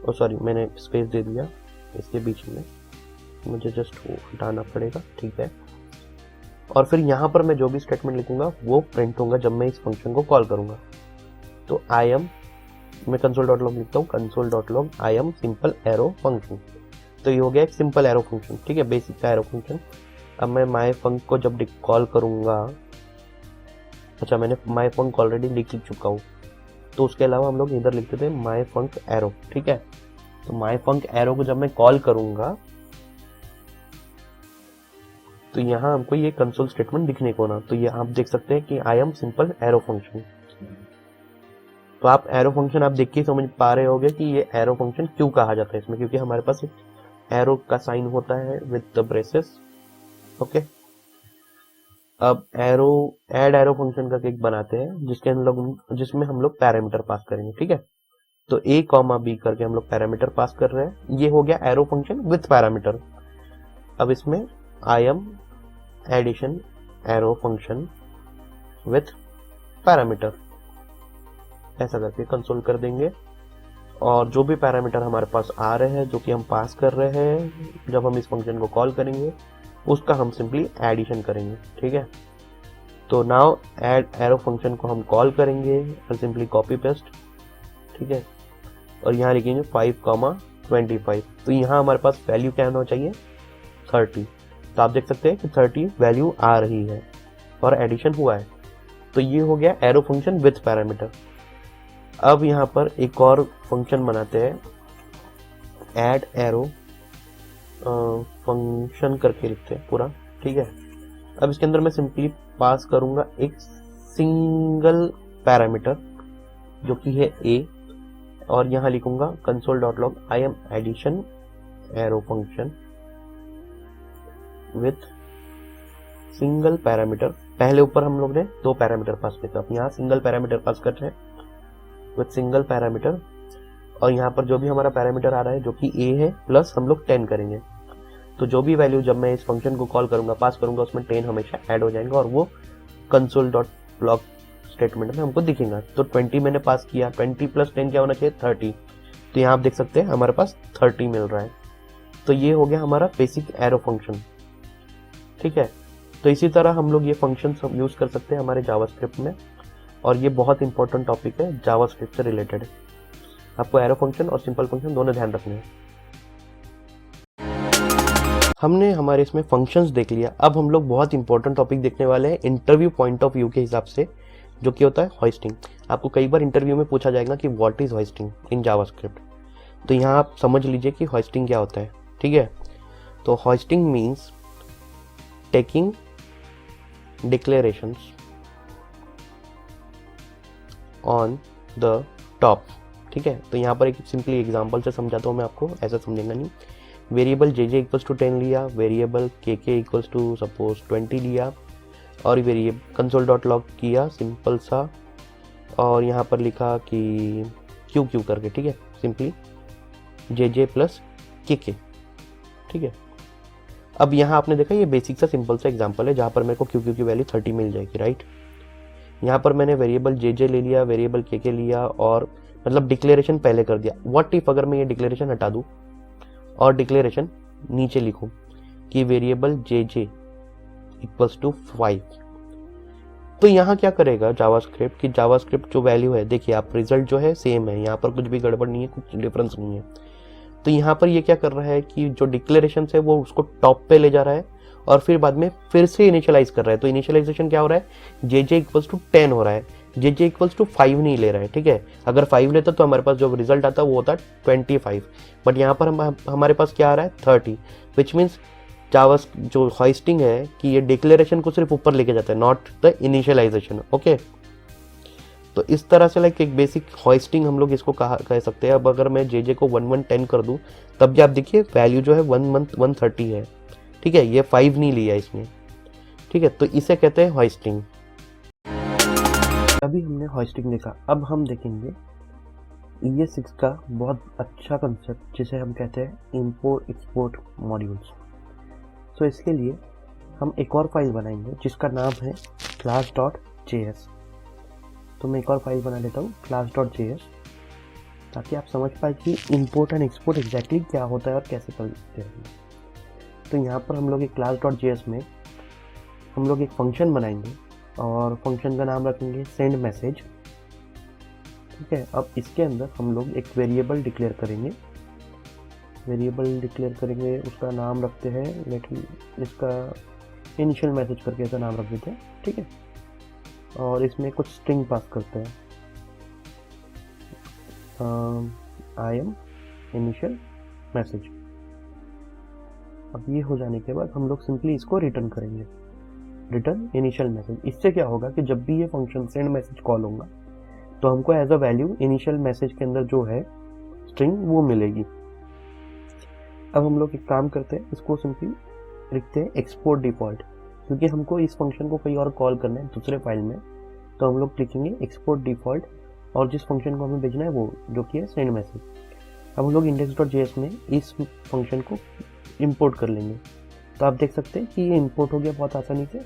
A: सॉरी मैंने स्पेस दे दिया इसके बीच में, मुझे जस्ट वो हटाना पड़ेगा, ठीक है। और फिर यहाँ पर मैं जो भी स्टेटमेंट लिखूंगा वो प्रिंट होगा जब मैं इस फंक्शन को कॉल करूंगा। तो आई एम, मैं console.log लिखता हूँ, console.log I am simple arrow function. तो ये हो गया एक सिंपल एरो फंक्शन, ठीक है, बेसिक का एरो फंक्शन। अब मैं माई फंक को जब कॉल करूंगा, अच्छा मैंने माई फंक ऑलरेडी लिख चुका हूँ, तो उसके अलावा हम लोग इधर लिखते थे माई फंक एरो, ठीक है। तो माई फंक एरो को जब मैं कॉल करूंगा तो यहाँ हमको ये कंसोल स्टेटमेंट दिखने को ना, तो ये आप देख सकते हैं कि I am simple arrow function. तो आप एरो फंक्शन आप देख के समझ पा रहे होंगे कि ये एरो फंक्शन क्यों कहा जाता है इसमें, क्योंकि हमारे पास एक एरो का साइन होता है विद द ब्रेसेस, ओके। अब ऐड एरो फंक्शन का एक बनाते हैं जिसमें हम लोग पैरामीटर पास करेंगे, ठीक है। तो a, b करके हम लोग पैरामीटर पास कर रहे हैं। ये हो गया एरो फंक्शन विथ पैरामीटर। अब इसमें I am addition arrow function with parameter, ऐसा करके कंसोल कर देंगे। और जो भी पैरामीटर हमारे पास आ रहे हैं, जो कि हम पास कर रहे हैं जब हम इस फंक्शन को कॉल करेंगे, उसका हम सिंपली एडिशन करेंगे, ठीक है। तो नाउ ऐड एरो फंक्शन को हम कॉल करेंगे और सिंपली कॉपी पेस्ट, ठीक है। और यहाँ लिखेंगे 5, 25। तो यहाँ हमारे पास वैल्यू क्या होना चाहिए, 30। तो आप देख सकते हैं कि 30 वैल्यू आ रही है और एडिशन हुआ है। तो ये हो गया एरो फंक्शन विथ पैरामीटर। अब यहाँ पर एक और फंक्शन बनाते हैं, ऐड एरो फंक्शन करके लिखते हैं पूरा, ठीक है। अब इसके अंदर मैं सिंपली पास करूंगा एक सिंगल पैरामीटर जो कि है a, और यहाँ लिखूंगा console.log I am addition arrow function with single parameter. पहले ऊपर हम लोग ने 2 पैरामीटर पास किए थे, अब यहाँ सिंगल पैरामीटर पास कर रहे हैं विथ सिंगल पैरामीटर। और यहाँ पर जो भी हमारा पैरामीटर आ रहा है जो कि a है प्लस हम लोग 10 करेंगे, तो जो भी वैल्यू जब मैं इस फंक्शन को कॉल करूंगा पास करूंगा उसमें 10 हमेशा ऐड हो जाएंगे और वो console.log स्टेटमेंट में हमको दिखेगा। तो 20 मैंने पास किया, 20 प्लस 10 क्या होना चाहिए 30, तो यहाँ आप देख सकते हैं हमारे पास 30 मिल रहा है। तो ये हो गया हमारा बेसिक एरो फंक्शन। ठीक है, तो इसी तरह हम लोग ये फंक्शन यूज कर सकते हैं हमारे जावास्क्रिप्ट में, और ये बहुत इंपॉर्टेंट टॉपिक है जावास्क्रिप्ट से रिलेटेड। आपको एरो फंक्शन और सिंपल फंक्शन दोनों ध्यान रखने हैं। हमने हमारे इसमें फंक्शंस देख लिया, अब हम लोग बहुत इंपॉर्टेंट टॉपिक देखने वाले हैं इंटरव्यू पॉइंट ऑफ व्यू के हिसाब से, जो कि होता है होस्टिंग। आपको कई बार इंटरव्यू में पूछा जाएगा कि what is hosting in JavaScript, तो यहाँ आप समझ लीजिए कि होस्टिंग क्या होता है। ठीक है, तो hosting means taking declarations on the top. ठीक है, तो यहाँ पर एक सिंपली एग्जांपल से समझाता हूँ मैं आपको, ऐसा समझेंगे नहीं। वेरिएबल जे इक्वल्स टू 10 लिया, वेरिएबल के इक्वल्स टू सपोज 20 लिया, और वेरिएबल console.log किया सिंपल सा, और यहाँ पर लिखा कि क्यू करके। ठीक है, सिंपली जे प्लस के। ठीक है, अब यहाँ आपने देखा ये बेसिक सा सिंपल सा एग्जांपल है जहाँ पर मेरे को क्यू की वैल्यू 30 मिल जाएगी। राइट, यहाँ पर मैंने वेरिएबल जे ले लिया, वेरिएबल के लिया, और मतलब डिक्लेरेशन पहले कर दिया। व्हाट इफ अगर मैं ये डिक्लेरेशन हटा दूँ और डिक्लेरेशन नीचे लिखूं कि वेरिएबल जे इक्वल्स टू 5, तो यहाँ क्या करेगा जावास्क्रिप्ट की जावास्क्रिप्ट जो वैल्यू है, देखिए आप रिजल्ट जो है सेम है, यहाँ पर कुछ भी गड़बड़ नहीं है, कुछ डिफरेंस नहीं है। तो यहाँ पर ये क्या कर रहा है कि जो डिक्लेरेशन है वो उसको टॉप पे ले जा रहा है और फिर बाद में फिर से इनिशियलाइज कर रहा है। तो इनिशियलाइजेशन क्या हो रहा है, जे इक्वल्स टू 10 हो रहा है, जे इक्वल्स टू 5 नहीं ले रहा है। ठीक है, अगर 5 लेता तो हमारे पास जो रिजल्ट आता वो होता 25, बट यहाँ पर हमारे पास क्या आ रहा है 30, विच मीन्स जावास जो होस्टिंग है कि ये डिक्लेरेशन को सिर्फ ऊपर लेके जाता है, नॉट द इनिशियलाइजेशन। ओके, तो इस तरह से लाइक एक बेसिक होस्टिंग हम लोग इसको कह सकते हैं। अब अगर मैं जे को 1110 कर दूं तब भी आप देखिए वैल्यू जो है 130 है। ठीक है, ये 5 नहीं लिया इसमें। ठीक है, तो इसे कहते हैं होस्टिंग। अभी हमने होस्टिंग देखा, अब हम देखेंगे ES6 का बहुत अच्छा कंसेप्ट जिसे हम कहते हैं इंपोर्ट एक्सपोर्ट मॉड्यूल्स। तो इसके लिए हम एक और फाइल बनाएंगे जिसका नाम है class.js। तो मैं एक और फाइल बना लेता हूँ class.js, ताकि आप समझ पाए कि इंपोर्ट एंड एक्सपोर्ट एग्जैक्टली क्या होता है और कैसे करते हैं। तो यहाँ पर हम लोग एक class.js में हम लोग एक फंक्शन बनाएंगे और फंक्शन का नाम रखेंगे सेंड मैसेज। ठीक है, अब इसके अंदर हम लोग एक वेरिएबल डिक्लेयर करेंगे, उसका नाम रखते हैं, इसका इनिशियल मैसेज करके इसका नाम रख देते हैं। ठीक है, और इसमें कुछ स्ट्रिंग पास करते हैं, आई एम इनिशियल मैसेज। अब ये हो जाने के बाद हम लोग सिंपली इसको रिटर्न करेंगे, रिटर्न इनिशियल मैसेज। इससे क्या होगा कि जब भी ये फंक्शन सेंड मैसेज कॉल होगा तो हमको as a value initial message के अंदर जो है स्ट्रिंग वो मिलेगी। अब हम लोग एक काम करते हैं, इसको सिंपली लिखते हैं एक्सपोर्ट डिफॉल्ट, क्योंकि हमको इस फंक्शन को कहीं और कॉल करना है दूसरे फाइल में, तो हम लोग लिखेंगे एक्सपोर्ट डिफॉल्ट और जिस फंक्शन को हमें भेजना है वो जो कि है सेंड मैसेज। अब हम लोग index.js में इस फंक्शन को इंपोर्ट कर लेंगे। तो आप देख सकते हैं कि ये इंपोर्ट हो गया बहुत आसानी से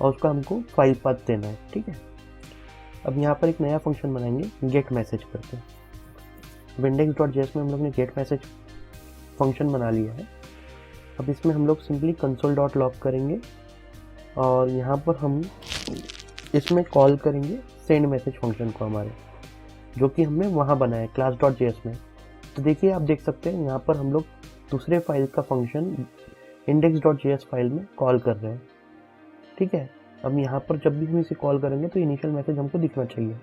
A: और उसका हमको फाइल पाथ देना है। ठीक है, अब यहाँ पर एक नया फंक्शन बनाएंगे गेट मैसेज करके। index.js में हम लोग ने गेट मैसेज फंक्शन बना लिया है। अब इसमें हम लोग सिंपली console.log करेंगे और यहाँ पर हम इसमें कॉल करेंगे सेंड मैसेज फंक्शन को हमारे, जो कि हमने वहाँ बनाया है class.js में। तो देखिए आप देख सकते हैं यहाँ पर हम लोग दूसरे फाइल का फंक्शन index.js फाइल में कॉल कर रहे हैं। ठीक है, अब यहाँ पर जब भी हम इसे कॉल करेंगे तो इनिशियल मैसेज हमको दिखना चाहिए।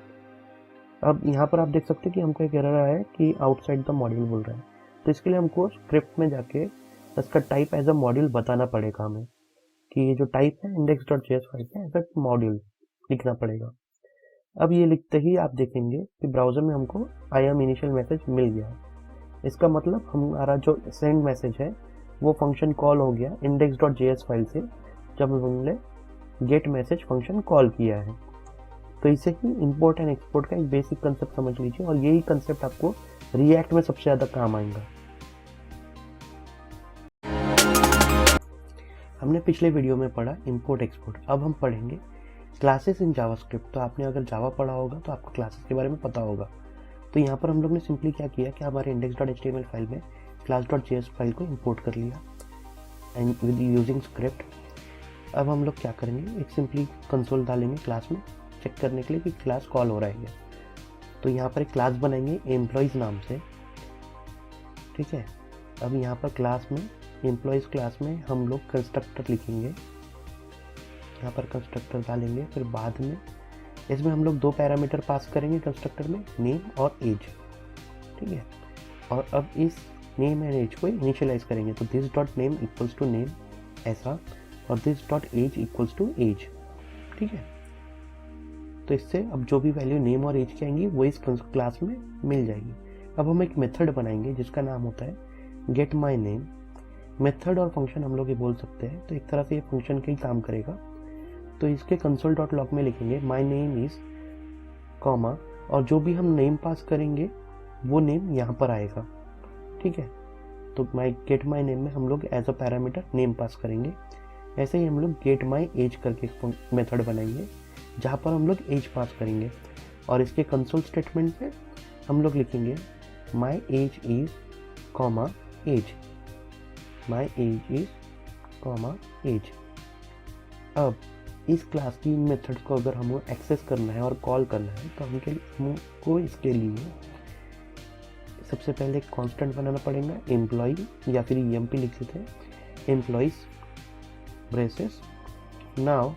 A: अब यहाँ पर आप देख सकते हैं कि हमको एक एरर आया है कि आउटसाइड द मॉड्यूल बोल रहा है। तो इसके लिए हमको स्क्रिप्ट में जाके इसका टाइप एज अ मॉड्यूल बताना पड़ेगा हमें, कि ये जो टाइप है index.js फाइल का एज अ मॉड्यूल लिखना पड़ेगा। अब ये लिखते ही आप देखेंगे कि ब्राउज़र में हमको आई एम इनिशियल मैसेज मिल गया है। इसका मतलब हमारा जो सेंड मैसेज है वो फंक्शन कॉल हो गया index.js फाइल से, जब हमने गेट मैसेज फंक्शन कॉल किया है। तो इसे ही इंपोर्ट एंड एक्सपोर्ट का एक बेसिक कंसेप्ट समझ लीजिए, और यही कंसेप्ट आपको रिएक्ट में सबसे ज़्यादा काम आएगा। हमने पिछले वीडियो में पढ़ा इंपोर्ट एक्सपोर्ट, अब हम पढ़ेंगे क्लासेस इन जावास्क्रिप्ट। तो आपने अगर जावा पढ़ा होगा तो आपको क्लासेस के बारे में पता होगा। तो यहाँ पर हम लोग ने सिंपली क्या किया कि हमारे index.html फाइल में class.js फाइल को इंपोर्ट कर लिया एंड विद यूजिंग स्क्रिप्ट। अब हम लोग क्या करेंगे, एक सिंपली कंसोल डालेंगे क्लास में चेक करने के लिए कि क्लास कॉल हो रहा है क्या। तो यहाँ पर एक क्लास बनाएंगे एम्प्लॉयज़ नाम से, ठीक है। अब यहाँ पर क्लास में एम्प्लॉयज़ क्लास में हम लोग कंस्ट्रक्टर लिखेंगे, यहाँ पर कंस्ट्रक्टर डालेंगे। फिर बाद में इसमें हम लोग 2 पैरामीटर पास करेंगे कंस्ट्रक्टर में, नेम और एज, ठीक है। और अब इस नेम एंड एज को इनिशियलाइज करेंगे। तो this dot name equals to name ऐसा, और this dot age equals to age, ठीक है। तो इससे अब जो भी वैल्यू नेम और एज की आएंगी वो इस क्लास में मिल जाएगी। अब हम एक मेथड बनाएंगे जिसका नाम होता है गेट माई नेम। मेथड और फंक्शन हम लोग ये बोल सकते हैं, तो एक तरह से ये फंक्शन का ही काम करेगा। तो इसके console.log में लिखेंगे माई नेम इज कॉमा, और जो भी हम नेम पास करेंगे वो नेम यहाँ पर आएगा, ठीक है। तो गेट माई नेम में हम लोग एज अ पैरामीटर नेम पास करेंगे। ऐसे ही हम लोग गेट माई एज करके एक मेथड बनाएंगे जहाँ पर हम लोग एज पास करेंगे, और इसके कंसोल स्टेटमेंट में हम लोग लिखेंगे my age is comma age, my age is comma age. अब इस क्लास की मेथड्स को अगर हमें एक्सेस करना है और कॉल करना है तो हमको इसके लिए सबसे पहले एक कांस्टेंट बनाना पड़ेगा, एम्प्लॉय, या फिर EMP लिख देते हैं, एम्प्लॉयज ब्रेसेस। नाउ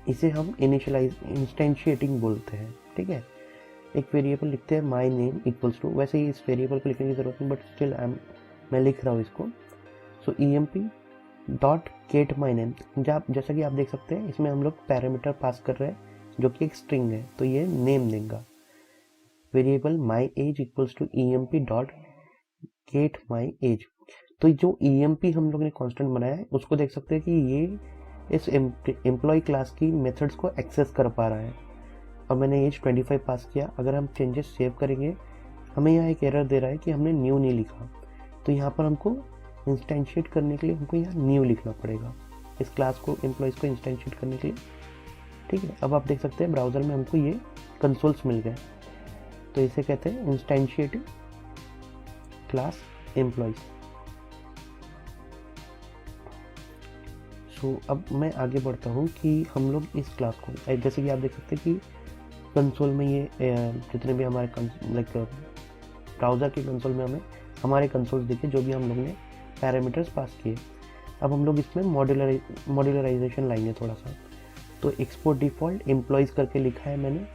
A: इसे हम इंस्टेंशिएटिंग बोलते हैं, ठीक है। एक वेरिएबल लिखते हैं माई नेम इक्वल्स टू, वैसे ही इस वेरिएबल को लिखने की जरूरत नहीं, बट स्टिल मैं लिख रहा हूँ इसको। सो EMP dot get my name, जैसा कि आप देख सकते हैं इसमें हम लोग पैरामीटर पास कर रहे हैं जो कि एक स्ट्रिंग है, तो ये नेम देगा। Variable my age equals to EMP dot get my age. तो जो EMP हम लोग ने कांस्टेंट बनाया है उसको देख सकते हैं कि ये इस एम्प्लॉय क्लास की मेथड्स को एक्सेस कर पा रहा है। अब मैंने एज 25 पास किया। अगर हम चेंजेस सेव करेंगे हमें यहाँ एक एरर दे रहा है कि हमने न्यू नहीं लिखा, तो यहाँ पर हमको इंस्टेंशिएट करने के लिए हमको यहाँ न्यू लिखना पड़ेगा, इस क्लास को एम्प्लॉयज़ को इंस्टेंशिएट करने के लिए, ठीक है। अब आप देख सकते हैं ब्राउज़र में हमको ये कंसोल्स मिल गए। तो इसे कहते हैं इंस्टेंशिएटिंग क्लास एम्प्लॉयज़। सो अब मैं आगे बढ़ता हूँ कि हम लोग इस क्लास को, जैसे कि आप देख सकते हैं कि कंसोल में ये जितने भी हमारे ब्राउज़र के कंसोल में हमें हमारे कंसोल्स दिखे जो भी हम लोग ने पैरामीटर्स पास किए। अब हम लोग इसमें मॉड्यूलराइजेशन लाएंगे थोड़ा सा। तो एक्सपोर्ट डिफ़ॉल्ट एम्प्लॉयज़ करके लिखा है मैंने,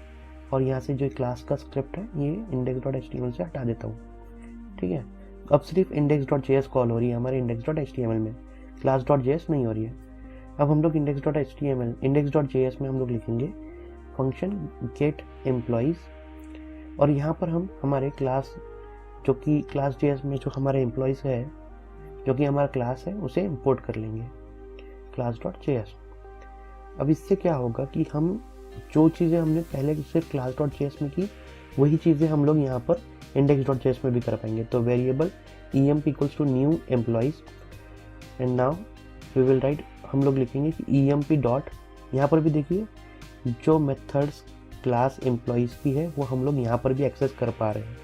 A: और यहाँ से जो क्लास का स्क्रिप्ट है ये index.html से हटा देता हूँ, ठीक है। अब सिर्फ index.js कॉल हो रही है हमारे index.html में, class.js नहीं हो रही है। अब हम लोग index.js में हम लोग लिखेंगे फंक्शन गेट एम्प्लॉयज़, और यहाँ पर हम हमारे क्लास जो कि class.js में जो हमारे एम्प्लॉयज़ है जो कि हमारा क्लास है उसे इंपोर्ट कर लेंगे class.js। अब इससे क्या होगा कि हम जो चीज़ें हमने पहले सिर्फ class.js में की वही चीज़ें हम लोग यहाँ पर index.js में भी कर पाएंगे। तो variable EMP equals to new employees, and now we will write, हम लोग लिखेंगे कि EMP डॉट, यहाँ पर भी देखिए जो मेथड्स क्लास एम्प्लॉयज़ की है वो हम लोग यहाँ पर भी एक्सेस कर पा रहे हैं,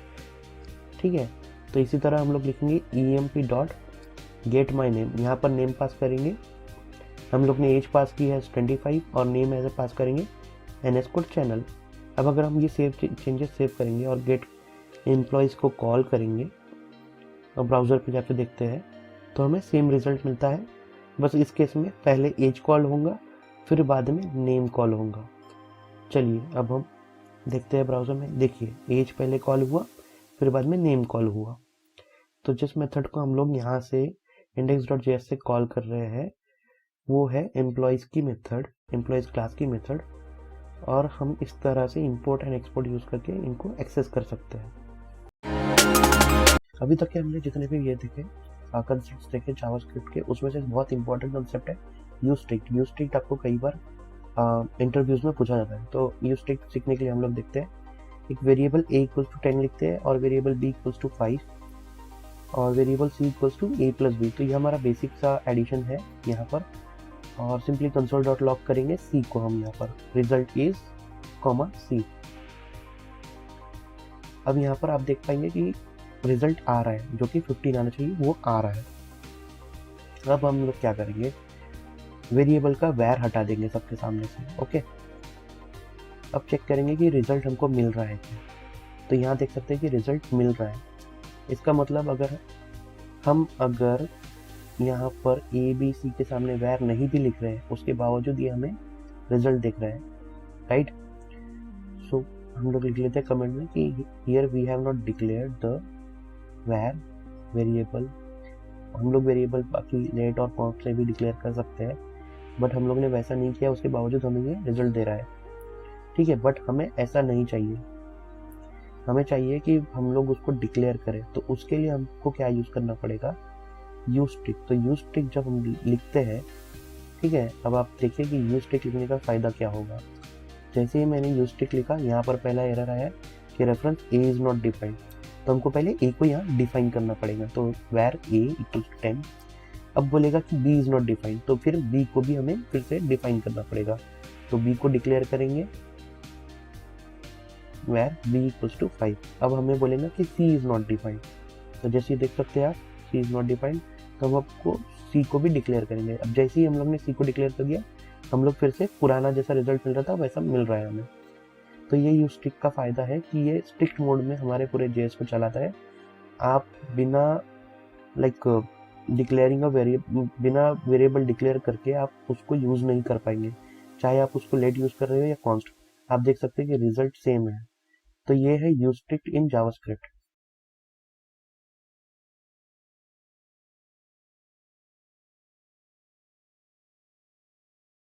A: ठीक है। तो इसी तरह हम लोग लिखेंगे EMP dot get my name, यहाँ पर नेम पास करेंगे, हम लोग ने एज पास की है 25 और नेम एज पास करेंगे NS कोड चैनल। अब अगर हम ये चेंजेस सेव करेंगे और गेट एम्प्लॉयज़ को कॉल करेंगे और ब्राउज़र पे जाके देखते हैं तो हमें सेम रिजल्ट मिलता है, बस इस केस में पहले एज कॉल होगा फिर बाद में नेम कॉल होगा। चलिए अब हम देखते हैं ब्राउज़र में, देखिए एज पहले कॉल हुआ फिर बाद में नेम कॉल हुआ। तो जिस मेथड को हम लोग यहाँ से index.js से कॉल कर रहे हैं वो है एम्प्लॉयज़ की मेथड, एम्प्लॉयज़ क्लास की मेथड, और हम इस तरह से इंपोर्ट एंड एक्सपोर्ट यूज करके इनको एक्सेस कर सकते हैं। अभी तक के हमने जितने भी ये देखे कंसेप्ट देखे जावास्क्रिप्ट के, उसमें से बहुत इंपॉर्टेंट कंसेप्ट है यूज स्ट्रिक्ट। यूज स्ट्रिक्ट आपको कई बार इंटरव्यूज में पूछा जाता है, तो यूज स्ट्रिक्ट सीखने के लिए हम लोग देखते हैं एक वेरिएबल a इक्वल्स टू 10 लिखते हैं और वेरिएबल b इक्वल्स टू 5 और variable c equals to a plus b। तो ये हमारा बेसिक सा एडिशन है यहाँ पर, और सिंपली कंसोल डॉट लॉग करेंगे c को हम यहाँ पर रिजल्ट इज c। अब यहाँ पर आप देख पाएंगे कि रिजल्ट आ रहा है जो कि 15 आना चाहिए, वो आ रहा है। अब हम लोग क्या करेंगे, वेरिएबल का वैर हटा देंगे सबके सामने से। ओके, अब चेक करेंगे कि रिजल्ट हमको मिल रहा है क्या। तो यहाँ देख सकते हैं कि रिजल्ट मिल रहा है। इसका मतलब अगर यहाँ पर ए बी सी के सामने वैर नहीं भी लिख रहे हैं, उसके बावजूद ये हमें रिजल्ट दिख रहा है, राइट। सो हम लोग लिख लेते हैं कमेंट में कि here we have not declared the var variable. हम लोग वेरिएबल बाकी लेट और काउंट से भी डिक्लेयर कर सकते हैं, बट हम लोग ने वैसा नहीं किया, उसके बावजूद हमें ये रिजल्ट दे रहा है, ठीक है। बट हमें ऐसा नहीं चाहिए, हमें चाहिए कि हम लोग उसको डिक्लेयर करें। तो उसके लिए हमको क्या यूज करना पड़ेगा, यूज स्ट्रिक। तो यूज स्ट्रिक जब हम लिखते हैं, ठीक है, अब आप देखिए कि यूज स्ट्रिक लिखने का फायदा क्या होगा। जैसे ही मैंने यूज स्ट्रिक लिखा, यहाँ पर पहला एरर आया कि reference A is not defined. तो हमको पहले ए को यहाँ डिफाइन करना पड़ेगा। तो वेर ए इक्वल्स टू 10। अब बोलेगा कि बी इज नॉट डिफाइंड, तो फिर बी को भी हमें फिर से डिफाइन करना पड़ेगा। तो बी को डिक्लेयर करेंगे where b equals to 5। अब हमें बोलेगा कि c is not defined। तो जैसे देख सकते हैं आप, c is not defined, तो हम आपको c को भी डिक्लेयर करेंगे। अब जैसे ही हम लोग ने c को डिक्लेयर कर दिया, हम लोग फिर से पुराना जैसा रिजल्ट मिल रहा था वैसा मिल रहा है हमें। तो ये यूज स्ट्रिक्ट का फायदा है कि ये स्ट्रिक्ट मोड में हमारे पूरे जेएस को चलाता है। आप बिना डिक्लेयरिंग बिना वेरिएबल डिक्लेयर करके आप उसको यूज नहीं कर पाएंगे, चाहे आप उसको लेट यूज कर रहे हो या कॉन्स्ट। आप देख सकते हैं कि रिजल्ट सेम है। तो ये है यूज स्ट्रिक्ट इन जावास्क्रिप्ट।